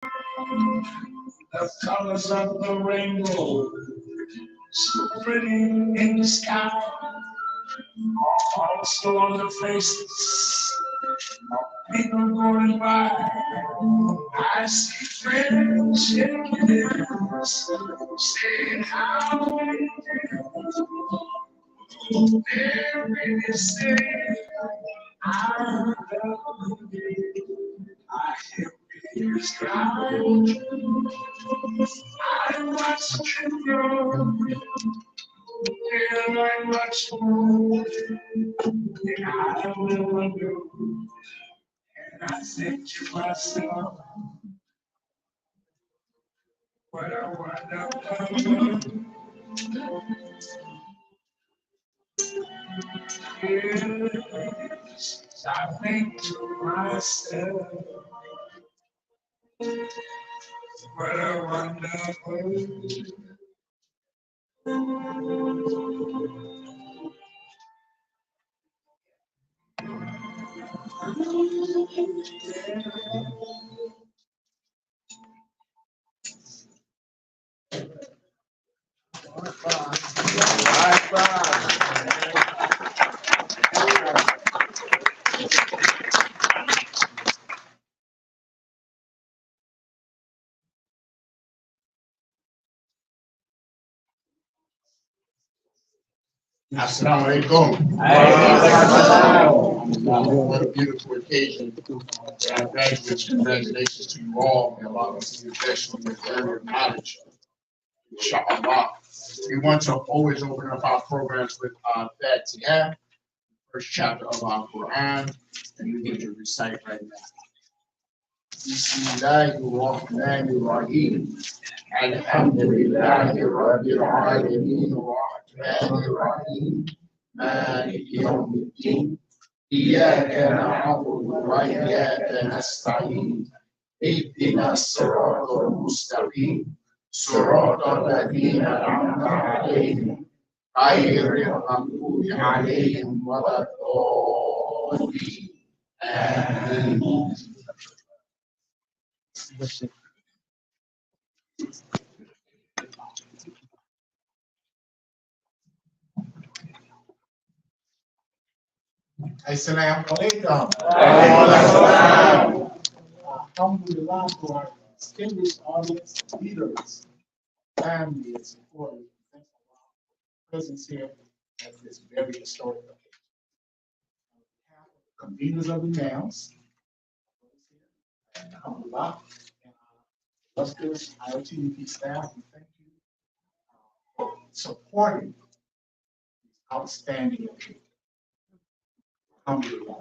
The colors of the rainbow, so pretty in the sky, also on the faces of people going by. I see friends shaking hands, saying how they do. They're really saying, I love you. I hear babies cry. I watch you grow. Feel like much more than I will do. And I think to myself, what a wonderful yes. I think to myself, what a wonderful Assalamu alaikum. What a beautiful occasion. Graduates, congratulations to you all. May Allah continue to bless you in your area of knowledge. Inshallah. We want to always open up our programs with Fatiha, first chapter of our Quran, and we need to recite right now. Bismillahirrahmanirrahim. Alhamdulillahi Rabbil Alameen. Rahim. Malik Yawmiddin. إياك نعبد وإياك نستعين اهدنا الصراط المستقيم صراط الذين أنعمت عليهم غير المغضوب عليهم ولا الضالين آمين. Assalamu alaikum. Alhamdulillah to our distinguished audience, leaders, family, and supporters. Thank you for our presence here at this very historic occasion. On behalf of the conveners of the NAMS, and Alhamdulillah, and our illustrious IOTDP staff, we thank you for supporting these outstanding occasions. Alhamdulillah.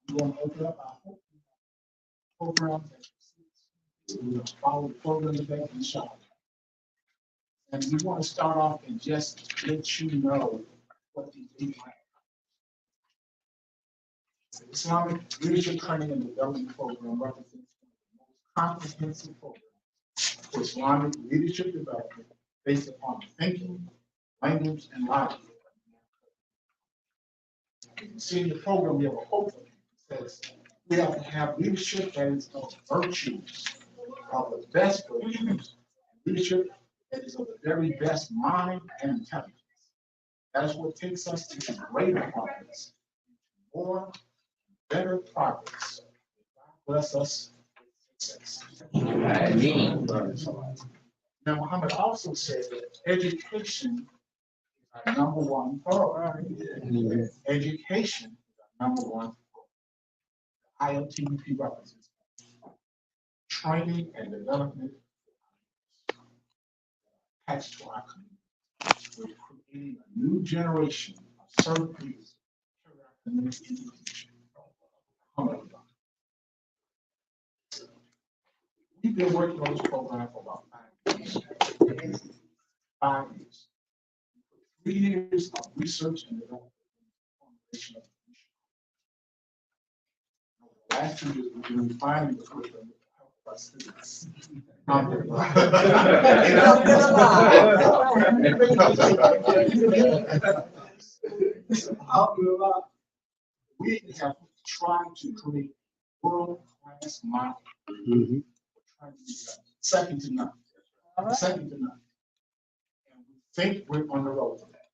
We want to open up our program. We will follow the program today, inshallah. And we want to start off and just let you know what these people have. The Islamic Leadership Training and Development Program represents the most comprehensive program for Islamic leadership development based upon thinking, language, and logic. You can see in the program, we have a hope that says we have to have leadership that is of virtues, of the best virtues, leadership that is of the very best mind and intelligence. That is what takes us into greater progress, more, better progress. God bless us with success. Now, Muhammad also said that education is our number one priority. Education is our number one priority. IOTP represents training and development attached to our community. We're creating a new generation of servant leaders to our community in the future. We've been working on this program for about 5 years. 5 years. 3 years of research and development. Formulation of the last 2 years, we've been refining the curriculum with the help of our students. Alhamdulillah, we have tried to create world-class model. We're trying to do that. Second to none. Second to none. And we think we're on the road to that.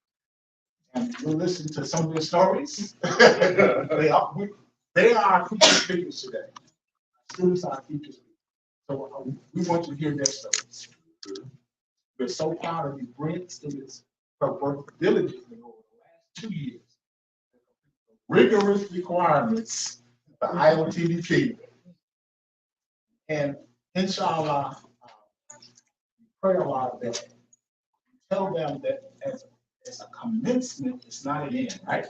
And we'll listen to some of their stories. They are our future speakers today. Students are our future speakers. So we want to hear their stories. We're so proud of you brilliant students who have worked diligently over the last 2 years. Rigorous requirements for IOTDP. And inshallah, we pray a lot of that. Tell them that as a commencement, it's not an end, right?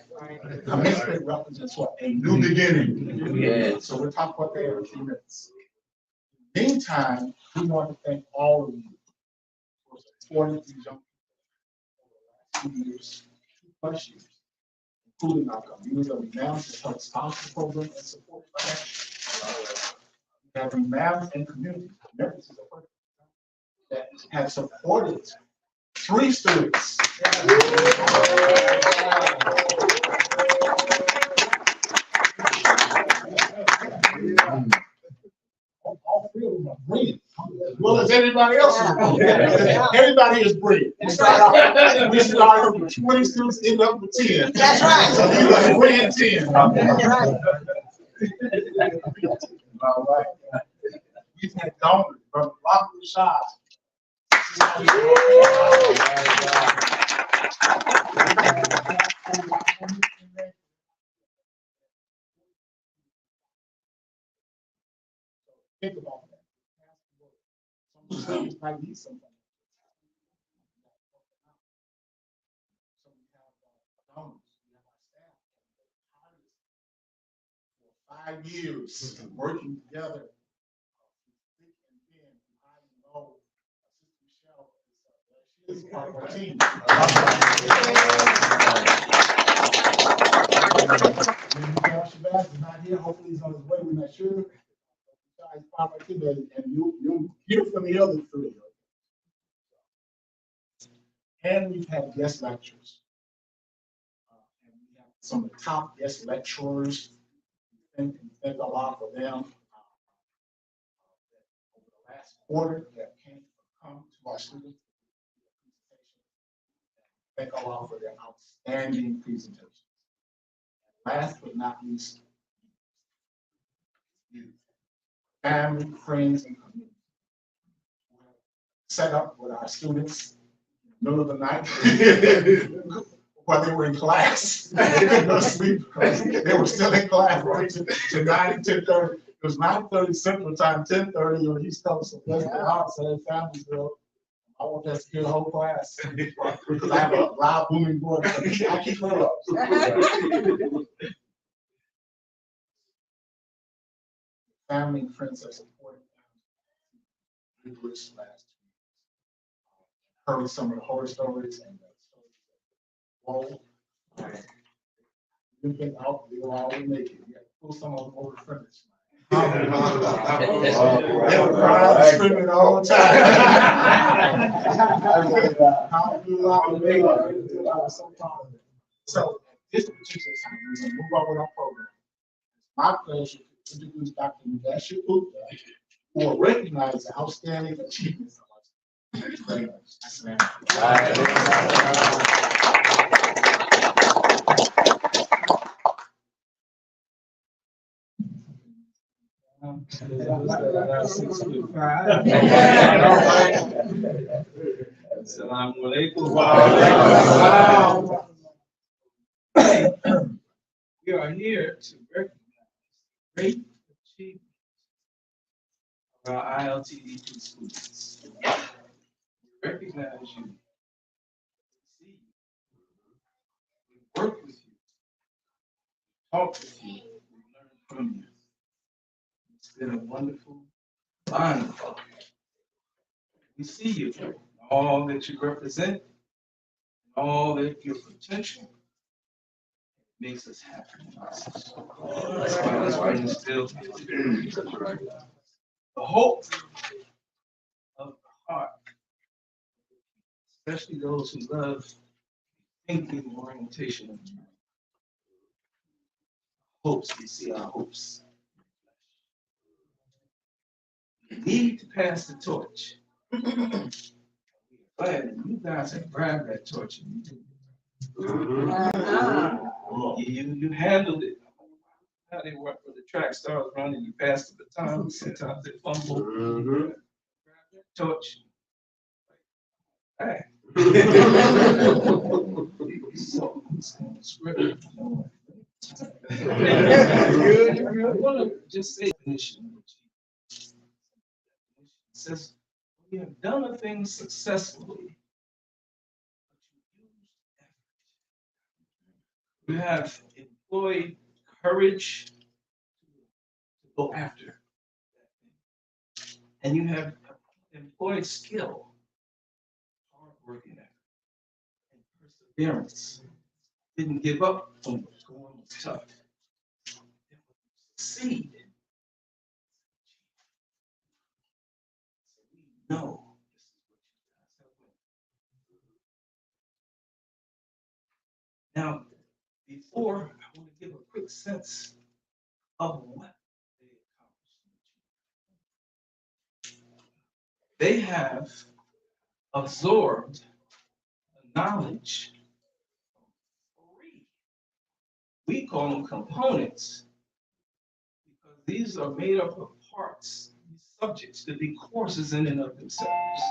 Commencement represents what? A new beginning. Yeah. So we'll talk about that in a few minutes. Meantime, we want to thank all of you for supporting these young people over the last 2 years, 2+ years, including our community of renowned support scholarship program and support by that. We have renowned and community members of the program that have supported 3 students. All 3 of them are brilliant, as well as everybody else. Everybody is brilliant. We started with 20 students, ended up with 10. That's right. So these are brilliant 10. That's right. All right. We've had donors from Rashad. Think about that. Some students might need something. So we have donors, we have our staff for 5 years working together. Thick and thin, high and low. Sister Michelle is part of our team. Shabazz is not here. Hopefully he's on his way. We're not sure. He's part of our team, and you'll hear from the other 3. And we've had guest lectures. And we have some of the top guest lecturers. Thank Allah for them. Over the last quarter, that come to our students. Thank Allah for their outstanding presentations. Last but not least, you, family, friends, and community. Set up with our students in the middle of the night while they were in class. They couldn't go to sleep because they were still in class to 9 and 10:30. It was 9:30 Central Time, 10:30 on East Coast. So bless their hearts and their families, girl. I want that to hear the whole class because I have a loud booming voice. I keep her up. Family and friends have supported them. Rigorous last 2 years. Heard some of the horror stories and whoa. You think I'll make it. You got to pull some of them over the finish. They were crying and screaming all the time. I was so proud of them. So this particular time, we're going to move on with our program. It's my pleasure to introduce Dr. Mudashir Gupta, who will recognize the outstanding achievements of us. Thank you very much. Assalamu alaikum. We are here to recognize the great achievements of our ILTDP students. We recognize you. We see you. We work with you. We talk with you. We learn from you. It's been a wonderful line. We see you, all that you represent, all that your potential makes us happy. That's why you still the hope of the heart, especially those who love thinking orientation of the mind. hopes, we see our hopes. We need to pass the torch. But you guys have grabbed that torch and you did you handled it. How they work with the track stars running, you pass the baton, sometimes they fumble. Grab that torch. Hey. So, script. I want to just say definition. It says, we have done a thing successfully. You have employed courage to go after that thing. And you have employed skill, hard working effort, and perseverance. Didn't give up when it was going tough. Succeed. No. Now, before, I want to give a quick sense of what they accomplished. They have absorbed the knowledge. We call them components because these are made up of parts, these subjects to be courses in and of themselves.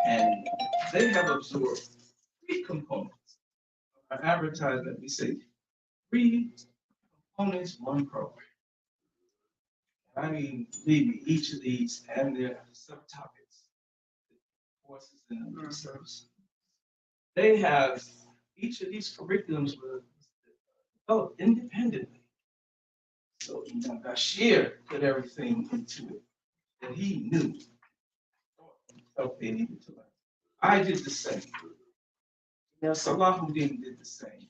And they have absorbed 3 components. Our advertisement, we say 3 components, 1 program. I mean, believe me, each of these and their subtopics, courses in and of themselves. They have, each of these curriculums were developed independently. So Bashir put everything into it that he knew, felt they needed to learn. I did the same. Now Salahuddin did the same.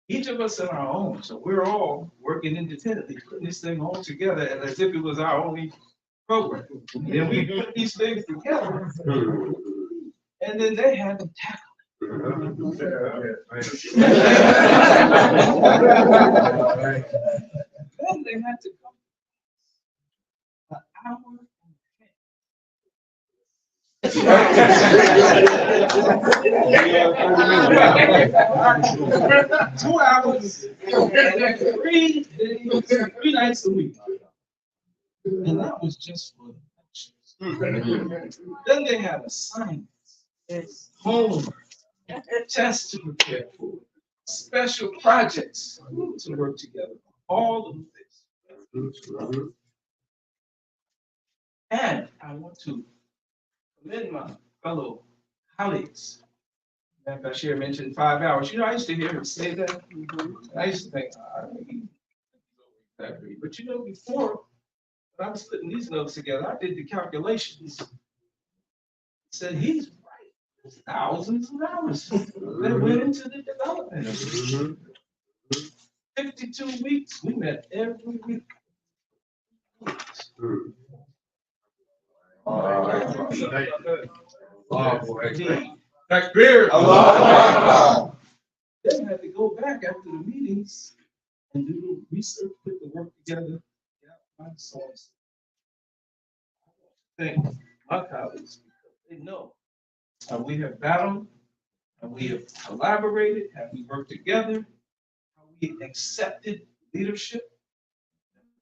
Each of us in our own, so we're all working independently, putting this thing all together as if it was our only program. And then we put these things together, and then they had to tackle it. Then they had to come an hour and 2 hours, and 3 days, 3 nights a week. And that was just for the lectures. Then they had assignments, homework, tests to prepare for, special projects to work together, all of this. And I want to commend my fellow colleagues. And Bashir mentioned 5 hours. You know, I used to hear him say that. I used to think, but you know, before when I was putting these notes together, I did the calculations. Said he's right. There's thousands of hours that went into the development. 52 weeks. We met every week. Then had to go back after the meetings and do research, put the work together. Yeah, so thank my colleagues because they know how we have battled, how we have collaborated, how we worked together, how we accepted leadership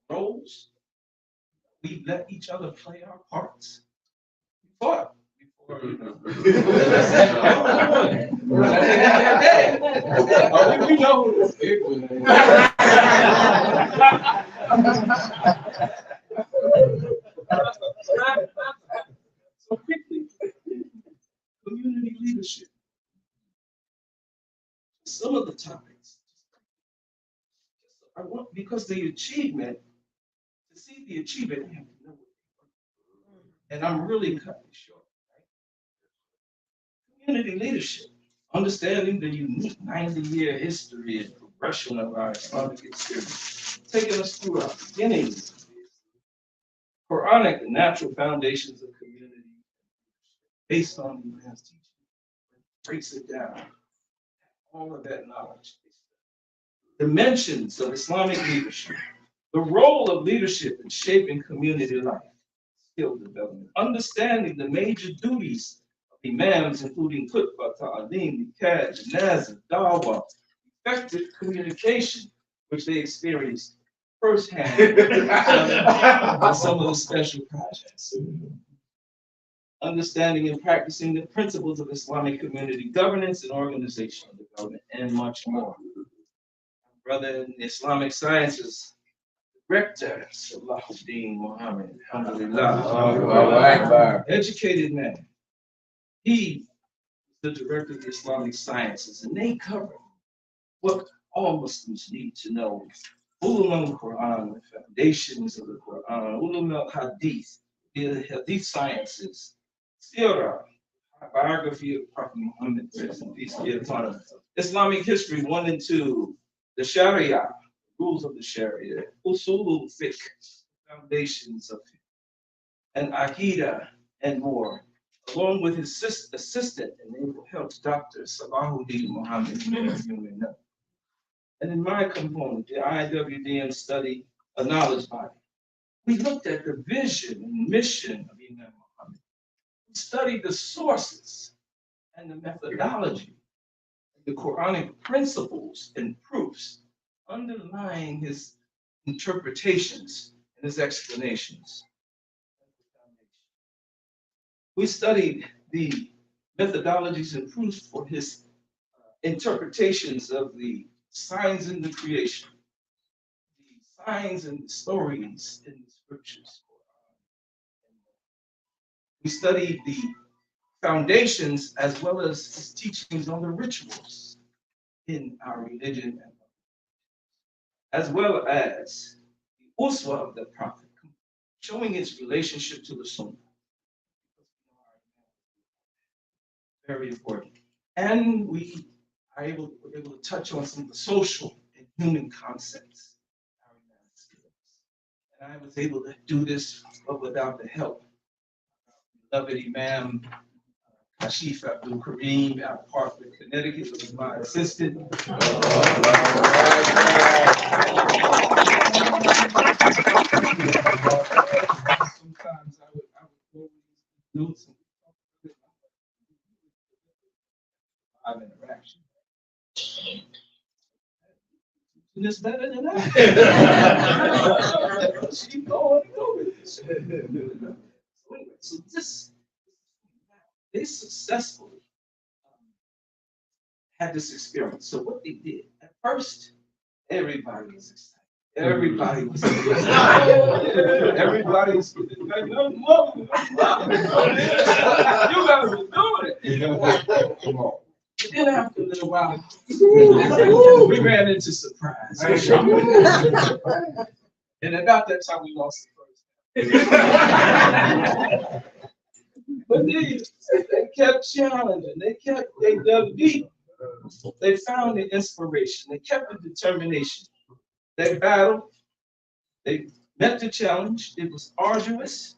roles. We let each other play our parts. We fought before, you know. We know who this big one is. So quickly, community leadership. Some of the topics. I want, because the achievement, to see the achievement, you have to know it. And I'm really cutting it short. Right? Community leadership, understanding the unique 90-year history and progression of our Islamic experience, taking us through our beginnings, Quranic and natural foundations of community, based on the advanced teaching, breaks it down, all of that knowledge. dimensions of Islamic leadership, the role of leadership in shaping community life, skill development, understanding the major duties of imams, including khutbah, ta'alim, nikah, janazah, dawah, effective communication, which they experienced firsthand on some of the special projects. Understanding and practicing the principles of Islamic community governance and organizational development, and much more. Brother in Islamic sciences, Rector Salahuddin Muhammad, alhamdulillah, educated man. He was the director of the Islamic sciences, and they cover what all Muslims need to know. Ulum al-Quran, the foundations of the Quran, Ulum al-Hadith, the Hadith sciences, Sirah, biography of Prophet Muhammad, peace be upon him. Islamic history 1 and 2, the Sharia, rules of the Sharia, Usul fiqh, foundations of it, and Aqidah, and more, along with his assistant and naval health doctor, Salahuddin Muhammad. And in my component, the IWDM study, a knowledge body, we looked at the vision and mission of Imam Muhammad. We studied the sources and the methodology, the Quranic principles and proofs underlying his interpretations and his explanations. We studied the methodologies and proofs for his interpretations of the signs in the creation, the signs and stories in the scriptures. We studied the foundations as well as his teachings on the rituals in our religion, as well as the uswa of the prophet, showing its relationship to the sunnah. Very important. And we are able to touch on some of the social and human concepts. And I was able to do this without the help of beloved Imam Kashif Abdul Kareem out of Hartford, Connecticut, who was my assistant. Sometimes I would go with notes and interaction. And it's better than that. She going over this. So they successfully had this experience. So what they did, at first, everybody was excited. Everybody was excited. Everybody was like, no, no, you guys were doing it. But then after a little while, we ran into surprise. And about that time, we lost the first. But they kept challenging. They dug deep. They found the inspiration. They kept the determination. They battled. They met the challenge. It was arduous.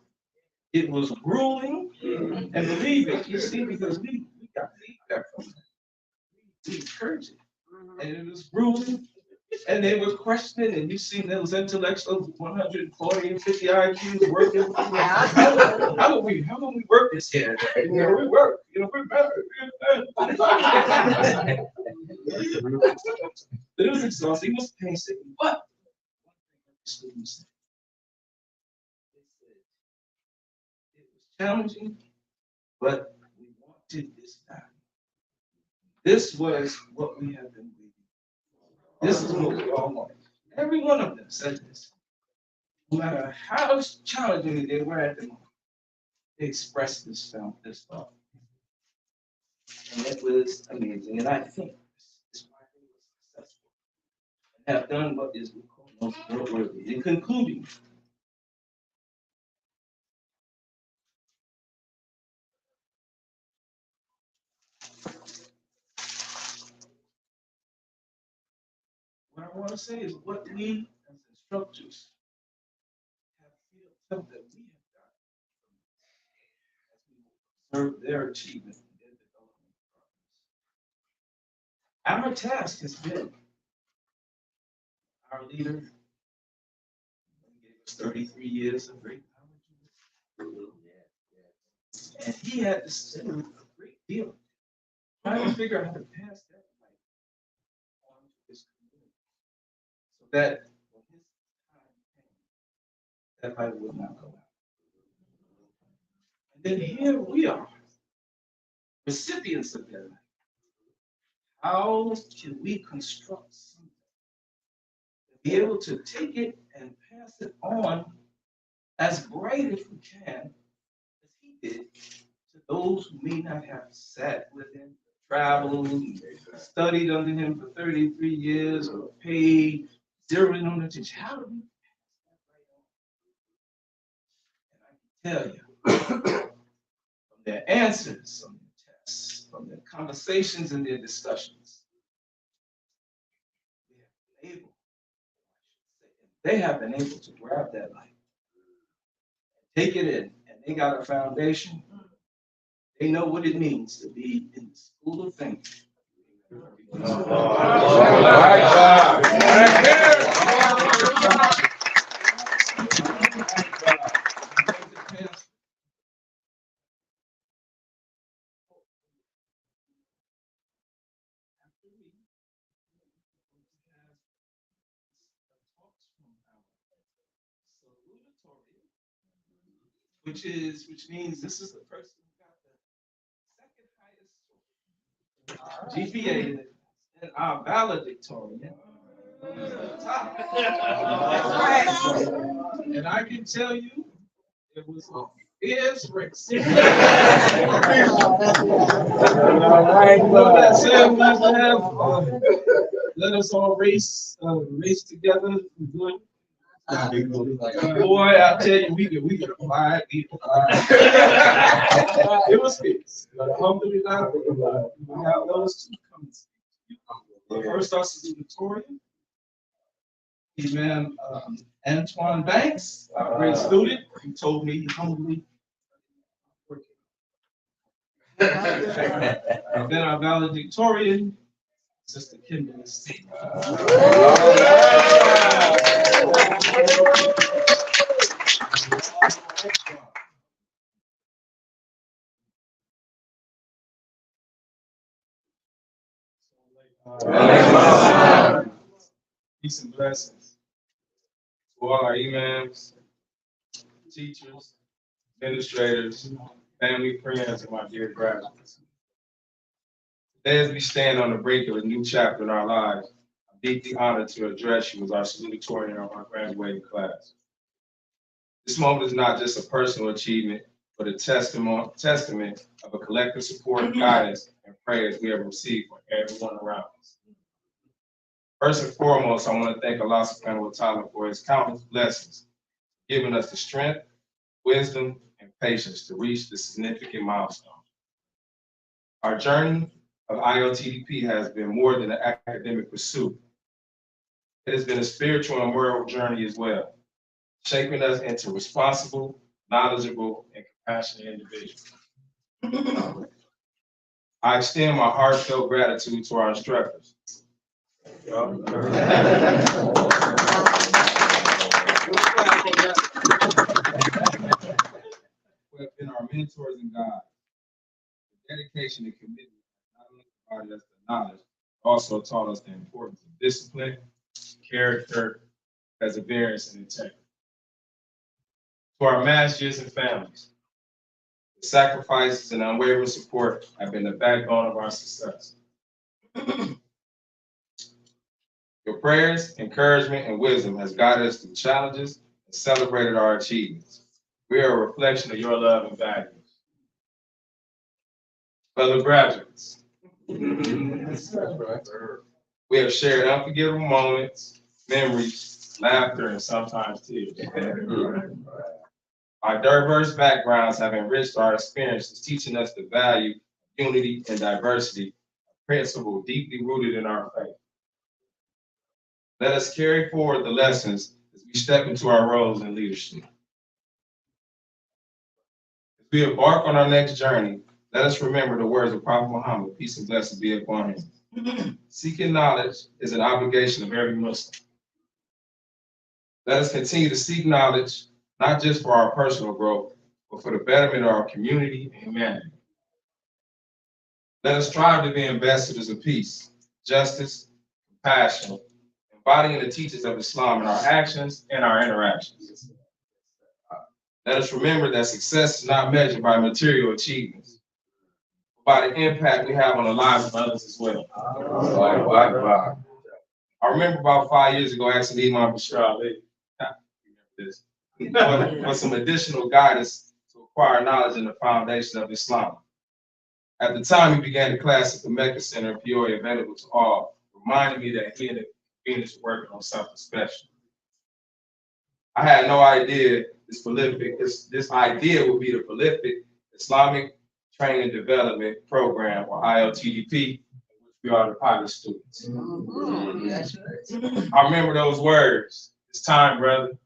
It was grueling. And believe it, you see, because we got feedback from them. We encouraged it. And it was grueling. And they were questioning, and you see those intellectuals, 140 and 50 IQs working. How do we work this here? We work, we're better. But it was exhausting, it was painstaking. But students said, it was challenging, but we wanted this back. This was what we have been waiting. This is what we all want. Every one of them said this. No matter how challenging they were at the moment, they expressed this thought. And it was amazing. And I think this is why they were successful and have done what is most noteworthy. In concluding, what I want to say is what we as instructors have felt that we have done as we observe their achievement and their development progress. Our task has been our leader, gave us 33 years of great knowledge. And he had to spend a great deal trying to figure out how to pass that light on to his community so that when his time came, that light would not go out. And then here we are, recipients of that light. How can we construct something to be able to take it and pass it on as bright as we can, as he did, to those who may not have sat with him, traveled, studied under him for 33 years, or paid zero on the teacher? How do we pass that right on? And I can tell you, from their answers, from their tests, from their conversations and their discussions, they have been able to grab that light, take it in, and they got a foundation. They know what it means to be in the school of thinking. Which means this is the person who got the second highest GPA and our valedictorian. And I can tell you, it was a fierce race. Let us all race together. Good. Boy, I tell you, we could apply it. It was fierce. But alhamdulillah, we have those two coming. First, our salutatorian, Amen. Antoine Banks, our great student, he told me humbly. And then our valedictorian, Sister Kimberly State. Peace and blessings to all our imams, teachers, administrators, family, friends, and my dear graduates. Today, as we stand on the brink of a new chapter in our lives, I'm deeply honored to address you as our salutatorian of our graduating class. This moment is not just a personal achievement, but a testament of a collective support, guidance, and prayers we have received from everyone around us. First and foremost, I want to thank Allah subhanahu wa ta'ala for his countless blessings, giving us the strength, wisdom, and patience to reach this significant milestone. Our journey of IOTDP has been more than an academic pursuit. It has been a spiritual and moral journey as well, shaping us into responsible, knowledgeable, and compassionate individuals. I extend my heartfelt gratitude to our instructors. Who have been our mentors and guides. The dedication and commitment not only provided us the knowledge, but also taught us the importance of discipline, character, perseverance, and integrity. To our masters and families, the sacrifices and unwavering support have been the backbone of our success. Your prayers, encouragement, and wisdom has guided us through challenges and celebrated our achievements. We are a reflection of your love and values. Fellow graduates, we have shared unforgettable moments, memories, laughter, and sometimes tears. Our diverse backgrounds have enriched our experiences, teaching us the value of unity and diversity, a principle deeply rooted in our faith. Let us carry forward the lessons as we step into our roles in leadership. As we embark on our next journey, let us remember the words of Prophet Muhammad, peace and blessings be upon him. Seeking knowledge is an obligation of every Muslim. Let us continue to seek knowledge, not just for our personal growth, but for the betterment of our community and humanity. Let us strive to be ambassadors of peace, justice, compassion, embodying the teachings of Islam in our actions and our interactions. Let us remember that success is not measured by material achievements, but by the impact we have on the lives of others as well. I remember about 5 years ago asking Imam Bashar Ali for some additional guidance to acquire knowledge in the foundation of Islam. At the time, he began the class at the Mecca Center in Peoria, available to all, reminding me that he and the community were working on something special. I had no idea this idea would be the prolific Islamic Training and Development Program, or ILTDP, in which we are the pilot students. I remember those words. It's time, brother.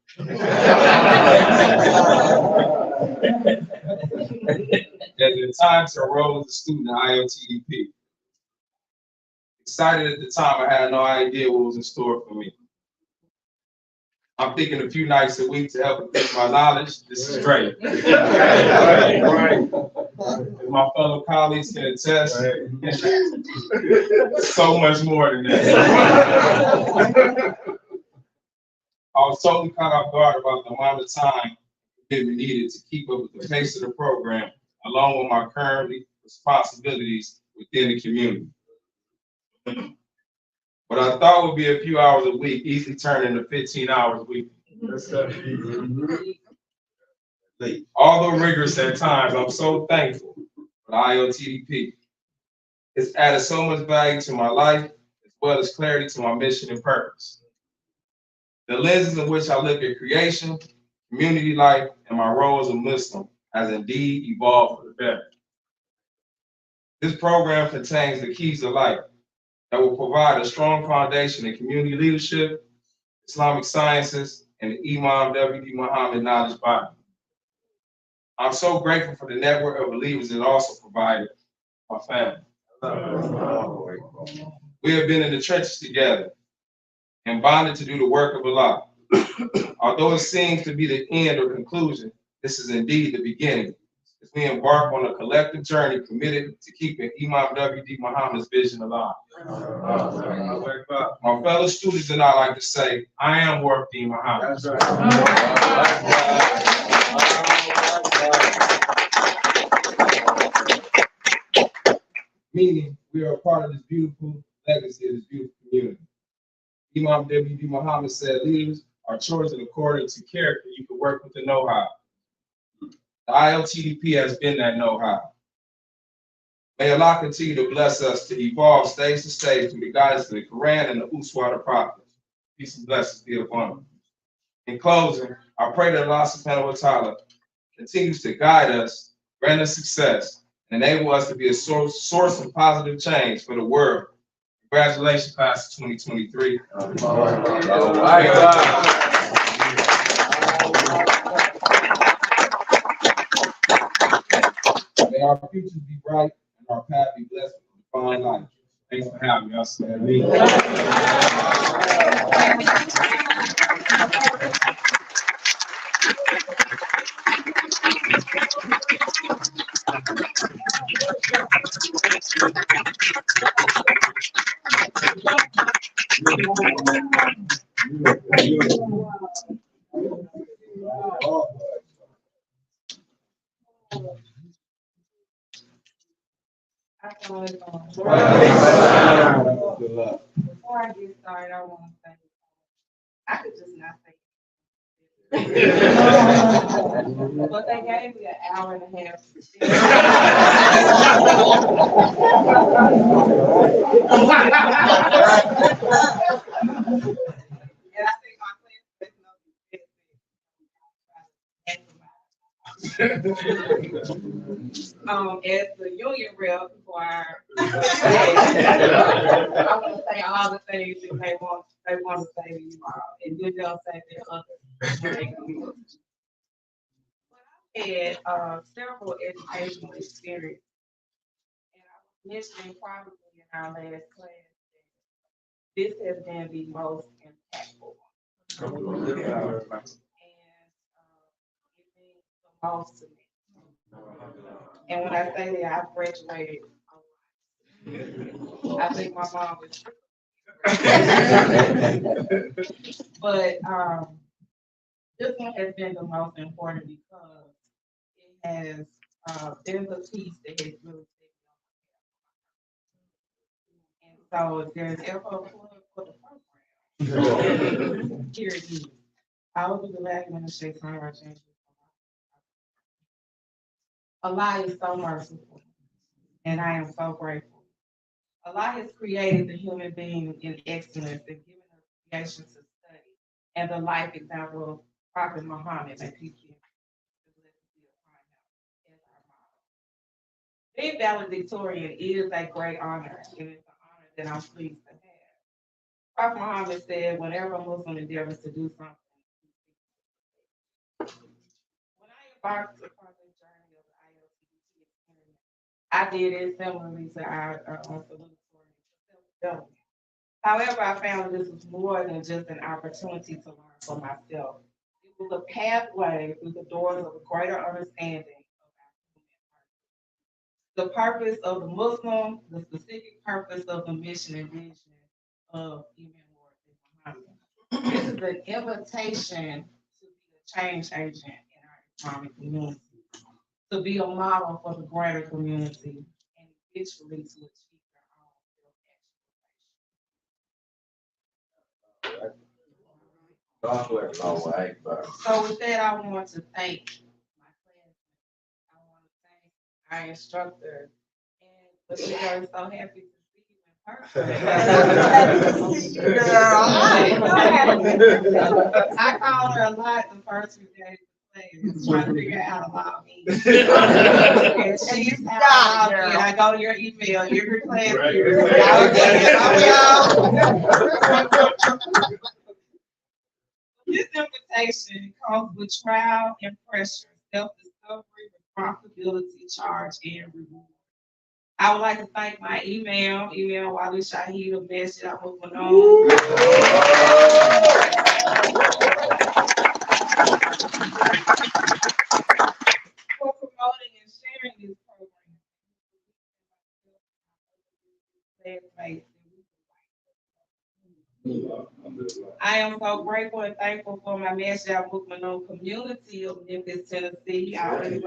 As the time to enroll as a student in ILTDP. Excited at the time, I had no idea what was in store for me. I'm thinking a few nights a week to help increase my knowledge. This is great. Right. My fellow colleagues can attest. So much more than that. I was totally caught off guard about the amount of time it needed to keep up with the pace of the program, along with my current responsibilities within the community. What I thought would be a few hours a week easily turned into 15 hours a week. Although rigorous at times, I'm so thankful for the IOTDP. It's added so much value to my life, as well as clarity to my mission and purpose. The lenses in which I look at creation, community life, and my role as a Muslim has indeed evolved for the better. This program contains the keys to life that will provide a strong foundation in community leadership, Islamic sciences, and the Imam W.D. Muhammad knowledge body. I'm so grateful for the network of believers that also provided my family. We have been in the trenches together and bonded to do the work of Allah. Although it seems to be the end or conclusion, this is indeed the beginning, as we embark on a collective journey committed to keeping Imam W.D. Muhammad's vision alive. My fellow students and I like to say, I am Wardi Muhammad. Meaning, we are a part of this beautiful legacy of this beautiful community. Imam W.D. Muhammad said, leaders are chosen according to character. You can work with the know-how. The ILTDP has been that know-how. May Allah continue to bless us to evolve stage to stage through the guidance of the Quran and the Uswa the Prophet. Peace and blessings be upon them. In closing, I pray that Allah subhanahu wa ta'ala continues to guide us, grant us success, and enable us to be a source of positive change for the world. Congratulations, class of 2023. May our futures be bright and our path be blessed with divine life. Thanks for having me. Before I get started, I want to say, I could just not say it. But they gave me an hour and a half to speak. And I think my class as the union rep for our, I want to say all the things that they want to say to you all, and then they'll say the other. I had several educational experiences, and I was mentioning probably in our last class that this has been the most impactful. it means the most to me. And when I say that, I've graduated. I think my mom was. But this one has been the most important because it has there's a piece that has really taken on. And so if there's ever a plug for the program, here it is. I will be glad to administrate songwriting changes. Allah is so merciful, and I am so grateful. Allah has created the human being in excellence and given us creation to study, and the life example of Prophet Muhammad, may peace be upon him, as our model. Being valedictorian is a great honor, and it's an honor that I'm pleased to have. Prophet Muhammad said, whenever a Muslim endeavors to do something, when I embarked upon the journey of the ILTBG experience, I did it similarly to our salutatorian self-development. However, I found this was more than just an opportunity to learn for myself. It was a pathway through the doors of a greater understanding of our human purpose. The purpose of the Muslim, the specific purpose of the mission and vision of Imam Muhammad. This is an invitation to be a change agent in our Islamic community, to be a model for the greater community, and eventually to achieve their own self-actualization. So with that, I want to thank my classmates. I want to thank our instructor, and but we are so happy to see you in person. I call her a lot the first few days of class, trying to figure out how to log in. And she's how to log in. I go to your email every class period. This invitation comes with trial and pressure, self-discovery, responsibility, charge, and reward. I would like to thank my email Wali Shahid of Masjid Al-Muqmanun. For promoting and sharing this program. I am so grateful and thankful for my Masjid Al-Muqmanun community of Memphis, Tennessee. I always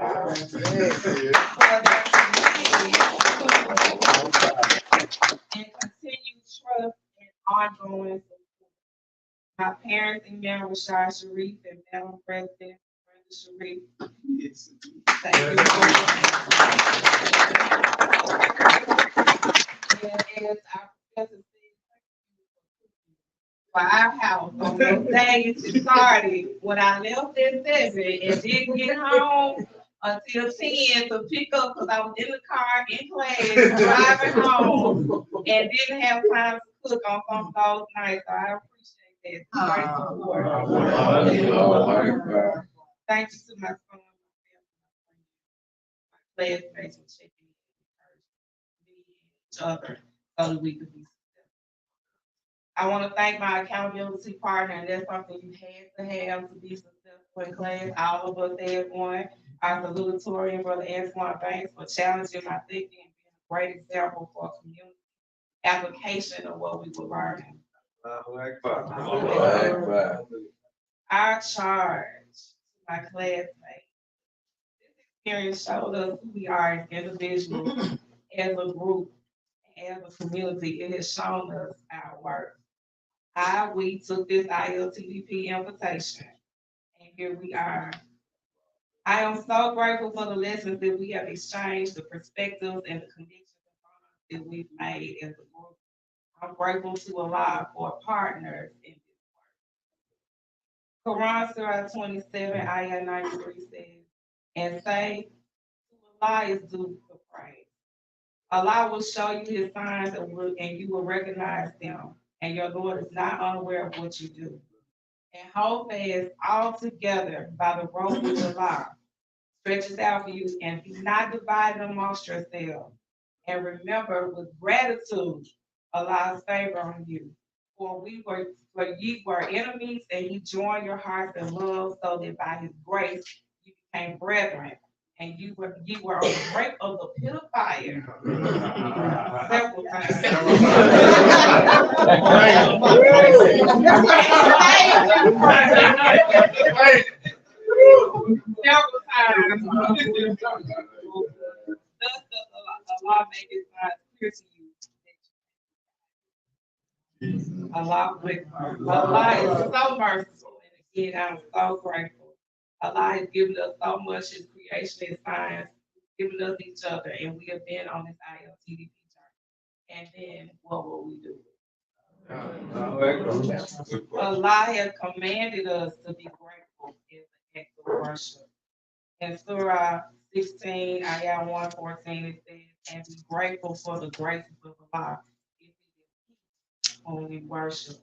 and continued trust and ongoing support. My parents, Imam Rashad Sharif and Madam President Brenda Sharif. Thank you. And as our professor said, for our house on those days it started when I left at 7 and didn't get home until 10 to pick up because I was in the car in class driving home and didn't have time to cook on some of those nights. So I appreciate that. Great support. Thank you to my son, my classmates for checking each other so that we could be. I want to thank my accountability partner, and that's something you had to have to be successful in class. All of us had one. Our salutatorian, Brother Antoine Banks, for challenging my thinking and being a great example for community application of what we were learning. Our charge, my classmates, this experience showed us who we are as individuals, as a group, as a community. It has shown us our worth. We took this ILTDP invitation, and here we are. I am so grateful for the lessons that we have exchanged, the perspectives and the connections that we've made as a group. I'm grateful to Allah for partners in this work. Quran Surah 27, Ayah 93 says, and say, to Allah is due for praise. Allah will show you his signs and you will recognize them. And your Lord is not unaware of what you do. And hold fast all together by the rope which Allah stretches out for you, and be not divided amongst yourselves. And remember with gratitude Allah's favor on you. For ye were enemies, and he joined your hearts in love, so that by his grace you became brethren. And ye were on the brink of the pit of fire several times. Several times. Thus does the law make his signs clear to you. Allah is so merciful, and again, I'm so grateful. Allah has given us so much His creation and science, given us each other, and we have been on this ILTDP journey. And then, what will we do? Allah has commanded us to be grateful as an act of worship. In Surah 16, Ayah 114, it says, and be grateful for the graces of Allah when we worship.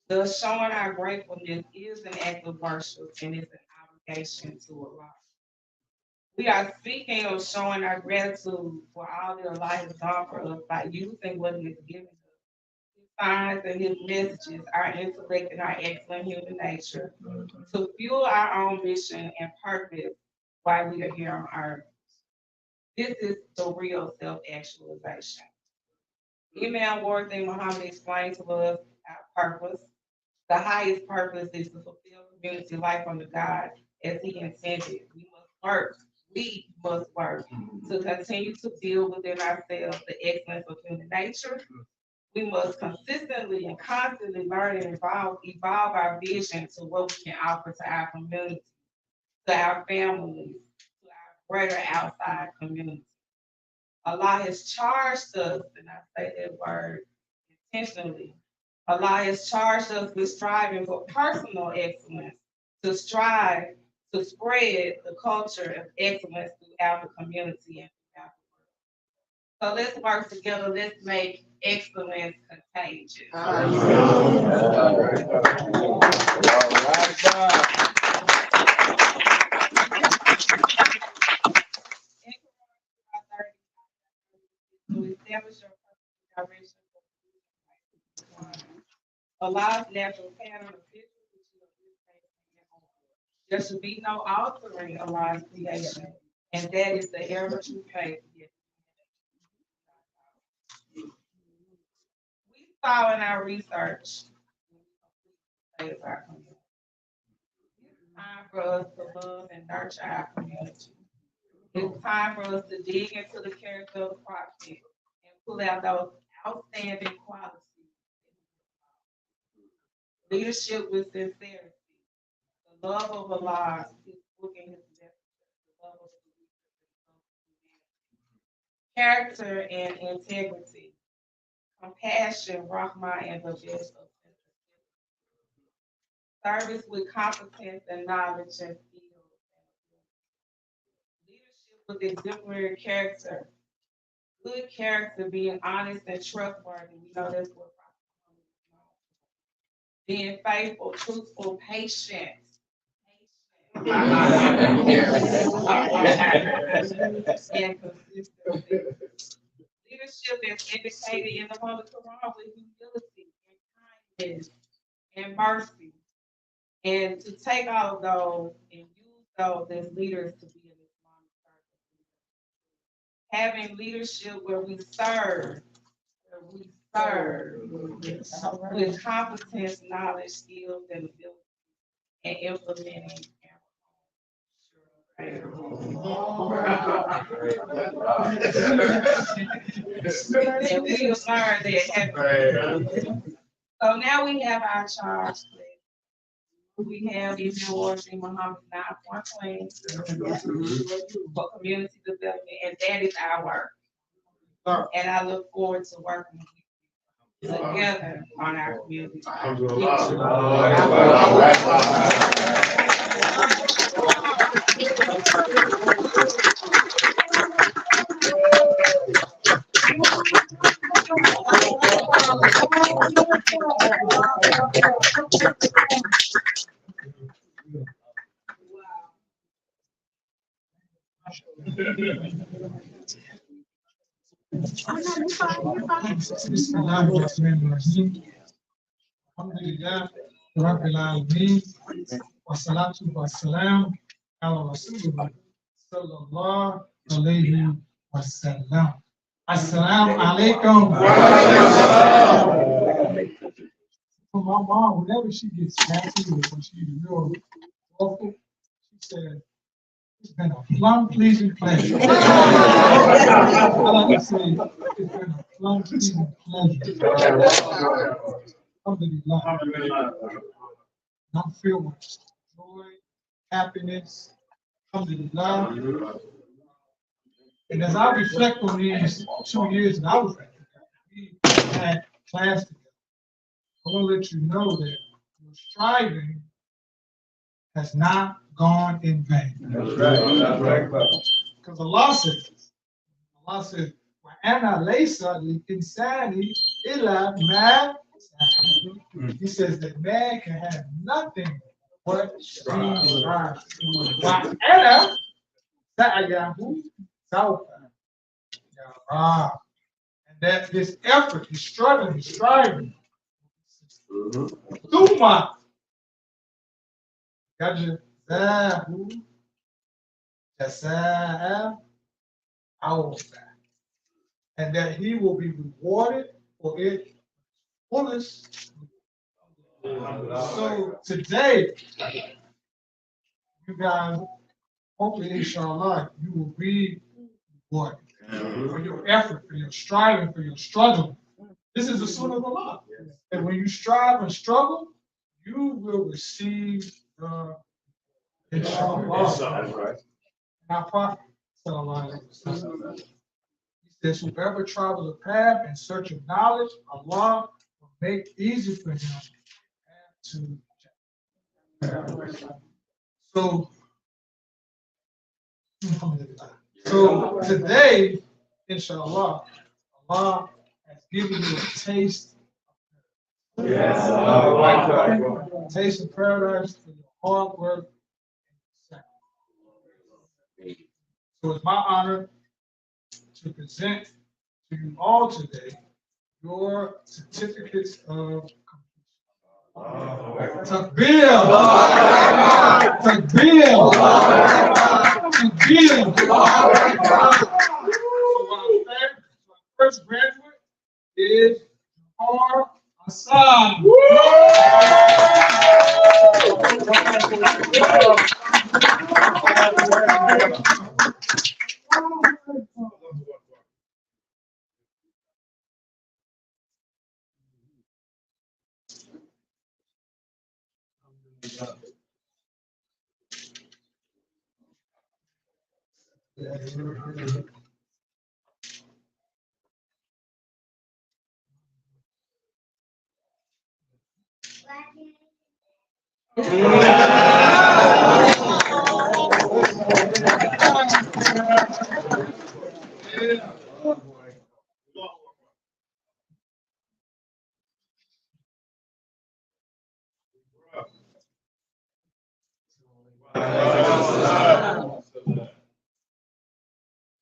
Thus, showing our gratefulness is an act of worship and it's an obligation to Allah. We are speaking of showing our gratitude for all that Allah has done for us by using what He has given us. His signs and His messages, our intellect and our excellent human nature, to fuel our own mission and purpose while we are here on earth. This is the real self-actualization. Imam Warthi Muhammad explained to us our purpose. The highest purpose is to fulfill community life under God as He intended. We must work to continue to build within ourselves the excellence of human nature. We must consistently and constantly learn and evolve our vision to what we can offer to our community, to our families, to our greater outside community. Allah has charged us, and I say that word intentionally, Allah has charged us with striving for personal excellence, to strive to spread the culture of excellence throughout the community and throughout the world. So let's work together. Let's make excellence contagious. To establish your personal direction for Allah's natural pattern of picture, which is there should be no altering Allah's creation, and that is the ever true faith. We saw in our research it's time for us to love and nurture our community. It's time for us to dig into the character of the prophet and pull out those outstanding qualities. Leadership with sincerity, the love of Allah, His book and His message, the love of the character and integrity, compassion, rahmah, and the best of service with competence and knowledge and skill. Leadership with exemplary character, good character, being honest and trustworthy. We know that's what being faithful, truthful, patient. And consistent. Leadership is indicated in the Holy Quran with humility and kindness and mercy. And to take all of those and use those as leaders to be in Islamic circle. Having leadership where we serve with competence, knowledge, skills, and ability, and implementing. And we have learned that. So now we have our charge. We have Imam Warthi Muhammad 9.20 for community development, and that is our work. And I look forward to working with you together on our community. Alhamdulillah, Rabbil Alameen, wassalatu wassalam, ala Rasulullah, sallallahu alayhi wa sallam. Assalamu alaikum. For my mom, whenever she gets happy or when she's real awful, she said, it's been a plum-pleasing pleasure. I like to say, it's been a plum-pleasing pleasure. Alhamdulillah. I'm filled with joy, happiness. Alhamdulillah. And as I reflect on these 2 years that I was at, we had class together. I want to let you know that your striving has not gone in vain. That's right. That's right. Because Allah says, وَأَنَا لَيْسَ لِلْإِنسَانِ إِلَّا مَا سَعَى. He says that man can have nothing but he strives. وَأَنَا سَعَيَهُ سَوْفَ يَرَى. And that this effort, his struggling, his striving, ثُمَّ يَجْزَاهُ جَزَاءً أَوْفَى. And that he will be rewarded for it fullest. So today, you guys, hopefully, inshallah, you will be rewarded for your effort, for your striving, for your struggle. This is the sunnah of Allah. And when you strive and struggle, you will receive the inshallah. That's right. Our Prophet, sallallahu alaihi wasallam, he says, whoever travels a path in search of knowledge, Allah will make easy for him to. So today, inshallah, Allah has given you a taste. Yes. Taste of paradise for your hard work. So it's my honor to present to you all today your certificates of completion. Takbir! Takbir! Takbir! So my first graduate is Jahar Hassan.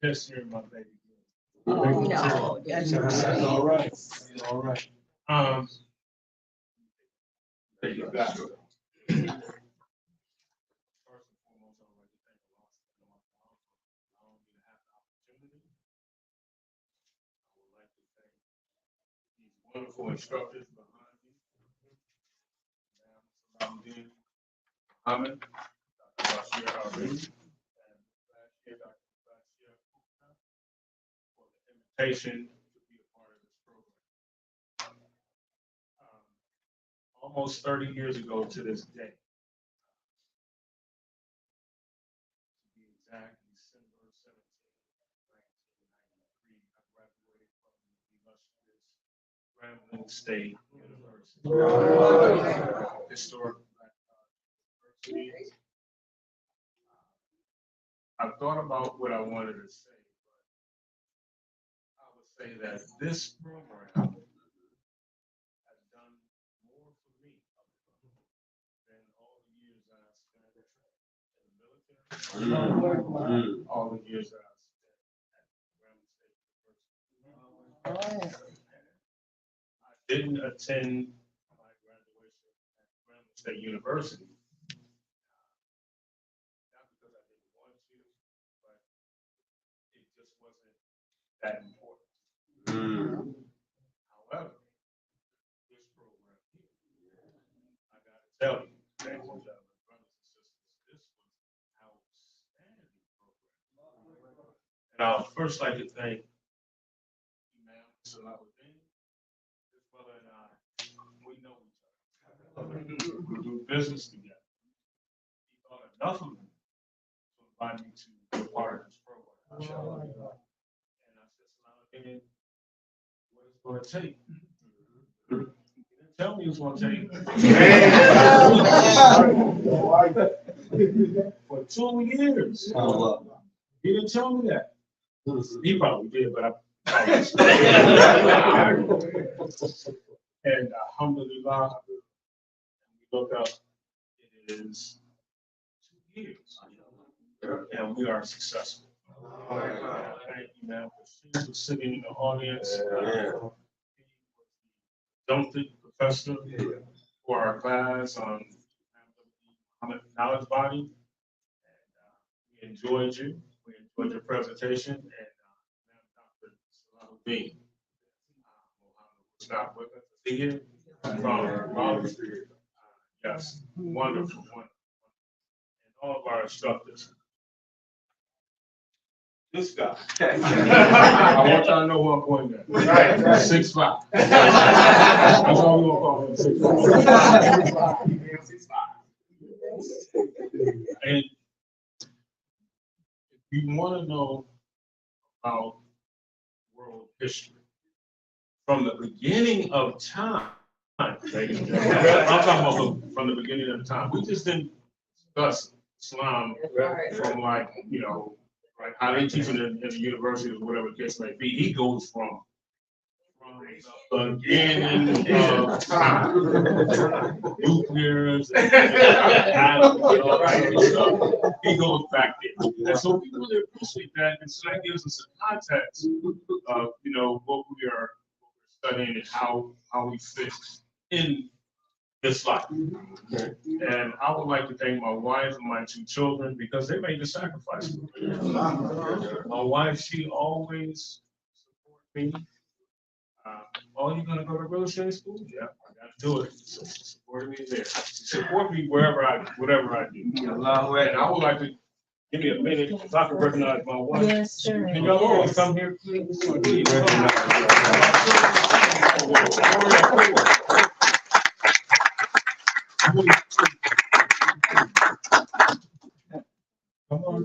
Just hearing my baby. No, that's All right. All right. There you go. First and foremost, I would like to thank Allah for allowing me to have the opportunity. I would like to thank these wonderful instructors behind me. Salahuddin Ahmed, Dr. Bashir Al-Ridi, and last year, Dr. Bashir for the invitation to be a part of this program. Almost 30 years ago to this day, to be exact, December 17, 1993, I graduated from the illustrious Grambling State University. Historic Black University. I've thought about what I wanted to say, but I would say that this program has done more for me than all the years that I spent in the military, all the years that I spent at Grambling State University. I didn't attend my graduation at Grambling State University. Not because I didn't want to, but it just wasn't that important. However, this program here, I gotta tell you, ladies and gentlemen, brothers and sisters, this was an outstanding program. And I'll first like to thank Imam Salahuddin. His brother and I, we know each other. We do business together. He thought enough of me to invite me to be a part of this program. And I said, Salahuddin, what it's gonna take. He didn't tell me it was gonna take. For 2 years. He didn't tell me that. He probably did, but and alhamdulillah, we look up, it is 2 years. And we are successful. Thank you, man, for sitting in the audience. Adjuncted professor for our class on knowledge body. And we enjoyed you. We enjoyed your presentation. And Dr. Salahuddin was not with us. Is he here? From yes, wonderful, wonderful. And all of our instructors. This guy. I want y'all to know who I'm pointing at. Right. 6'5". That's all we're gonna call him, 6'5". And if you want to know about world history, from the beginning of time, ladies and gentlemen, I'm talking about from the beginning of time. We just didn't discuss Islam from like, you know, like how they teach it in the university or whatever the case may be. He goes from the beginning of time. Nuclears and atoms and all that stuff. He goes back there. And so we really appreciate that. And so that gives us a context of, you know, what we're studying and how we fit in this life. And I would like to thank my wife and my 2 children because they made the sacrifice. My wife, she always supports me. Oh, you're gonna go to real estate school? Yeah, I gotta do it. So she supported me there. She support me whatever I do. And I would like to give me a minute so I can recognize my wife. Yes, sir. Can y'all always come here, please? Come on.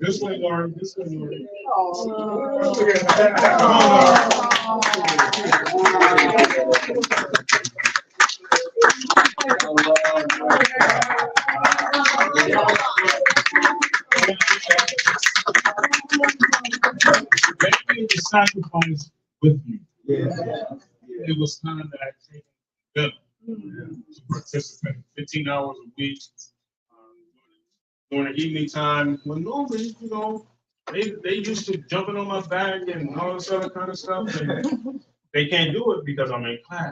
This way, Lauren, this way, Lauren. Come on, Making the sacrifice with you. It was time that I came together to participate. 15 hours a week. During the evening time, when normally, you know, they used to jumping on my back and all this other kind of stuff. And they can't do it because I'm in class.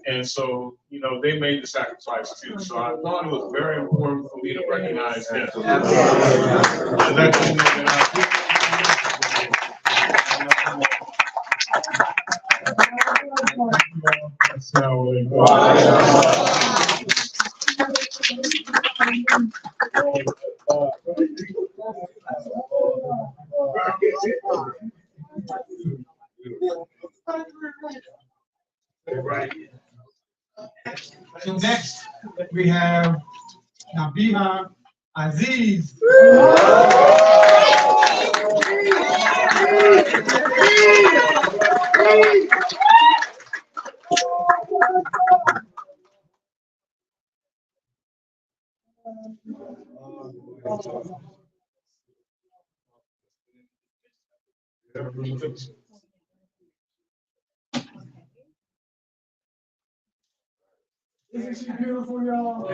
And so, you know, they made the sacrifice too. So I thought it was very important for me to recognize them. Let them know that So next, we have Nabiha Aziz. Isn't she beautiful, y'all?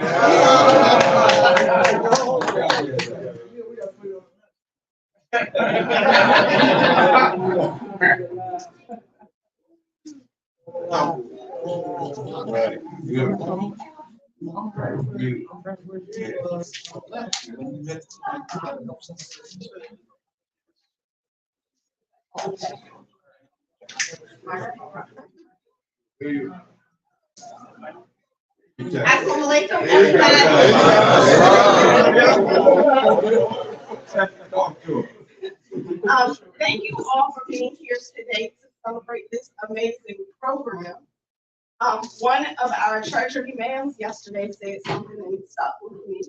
Assalamu alaikum, everybody. Thank you all for being here today to celebrate this amazing program. One of our treasury imams yesterday said something that stuck with me.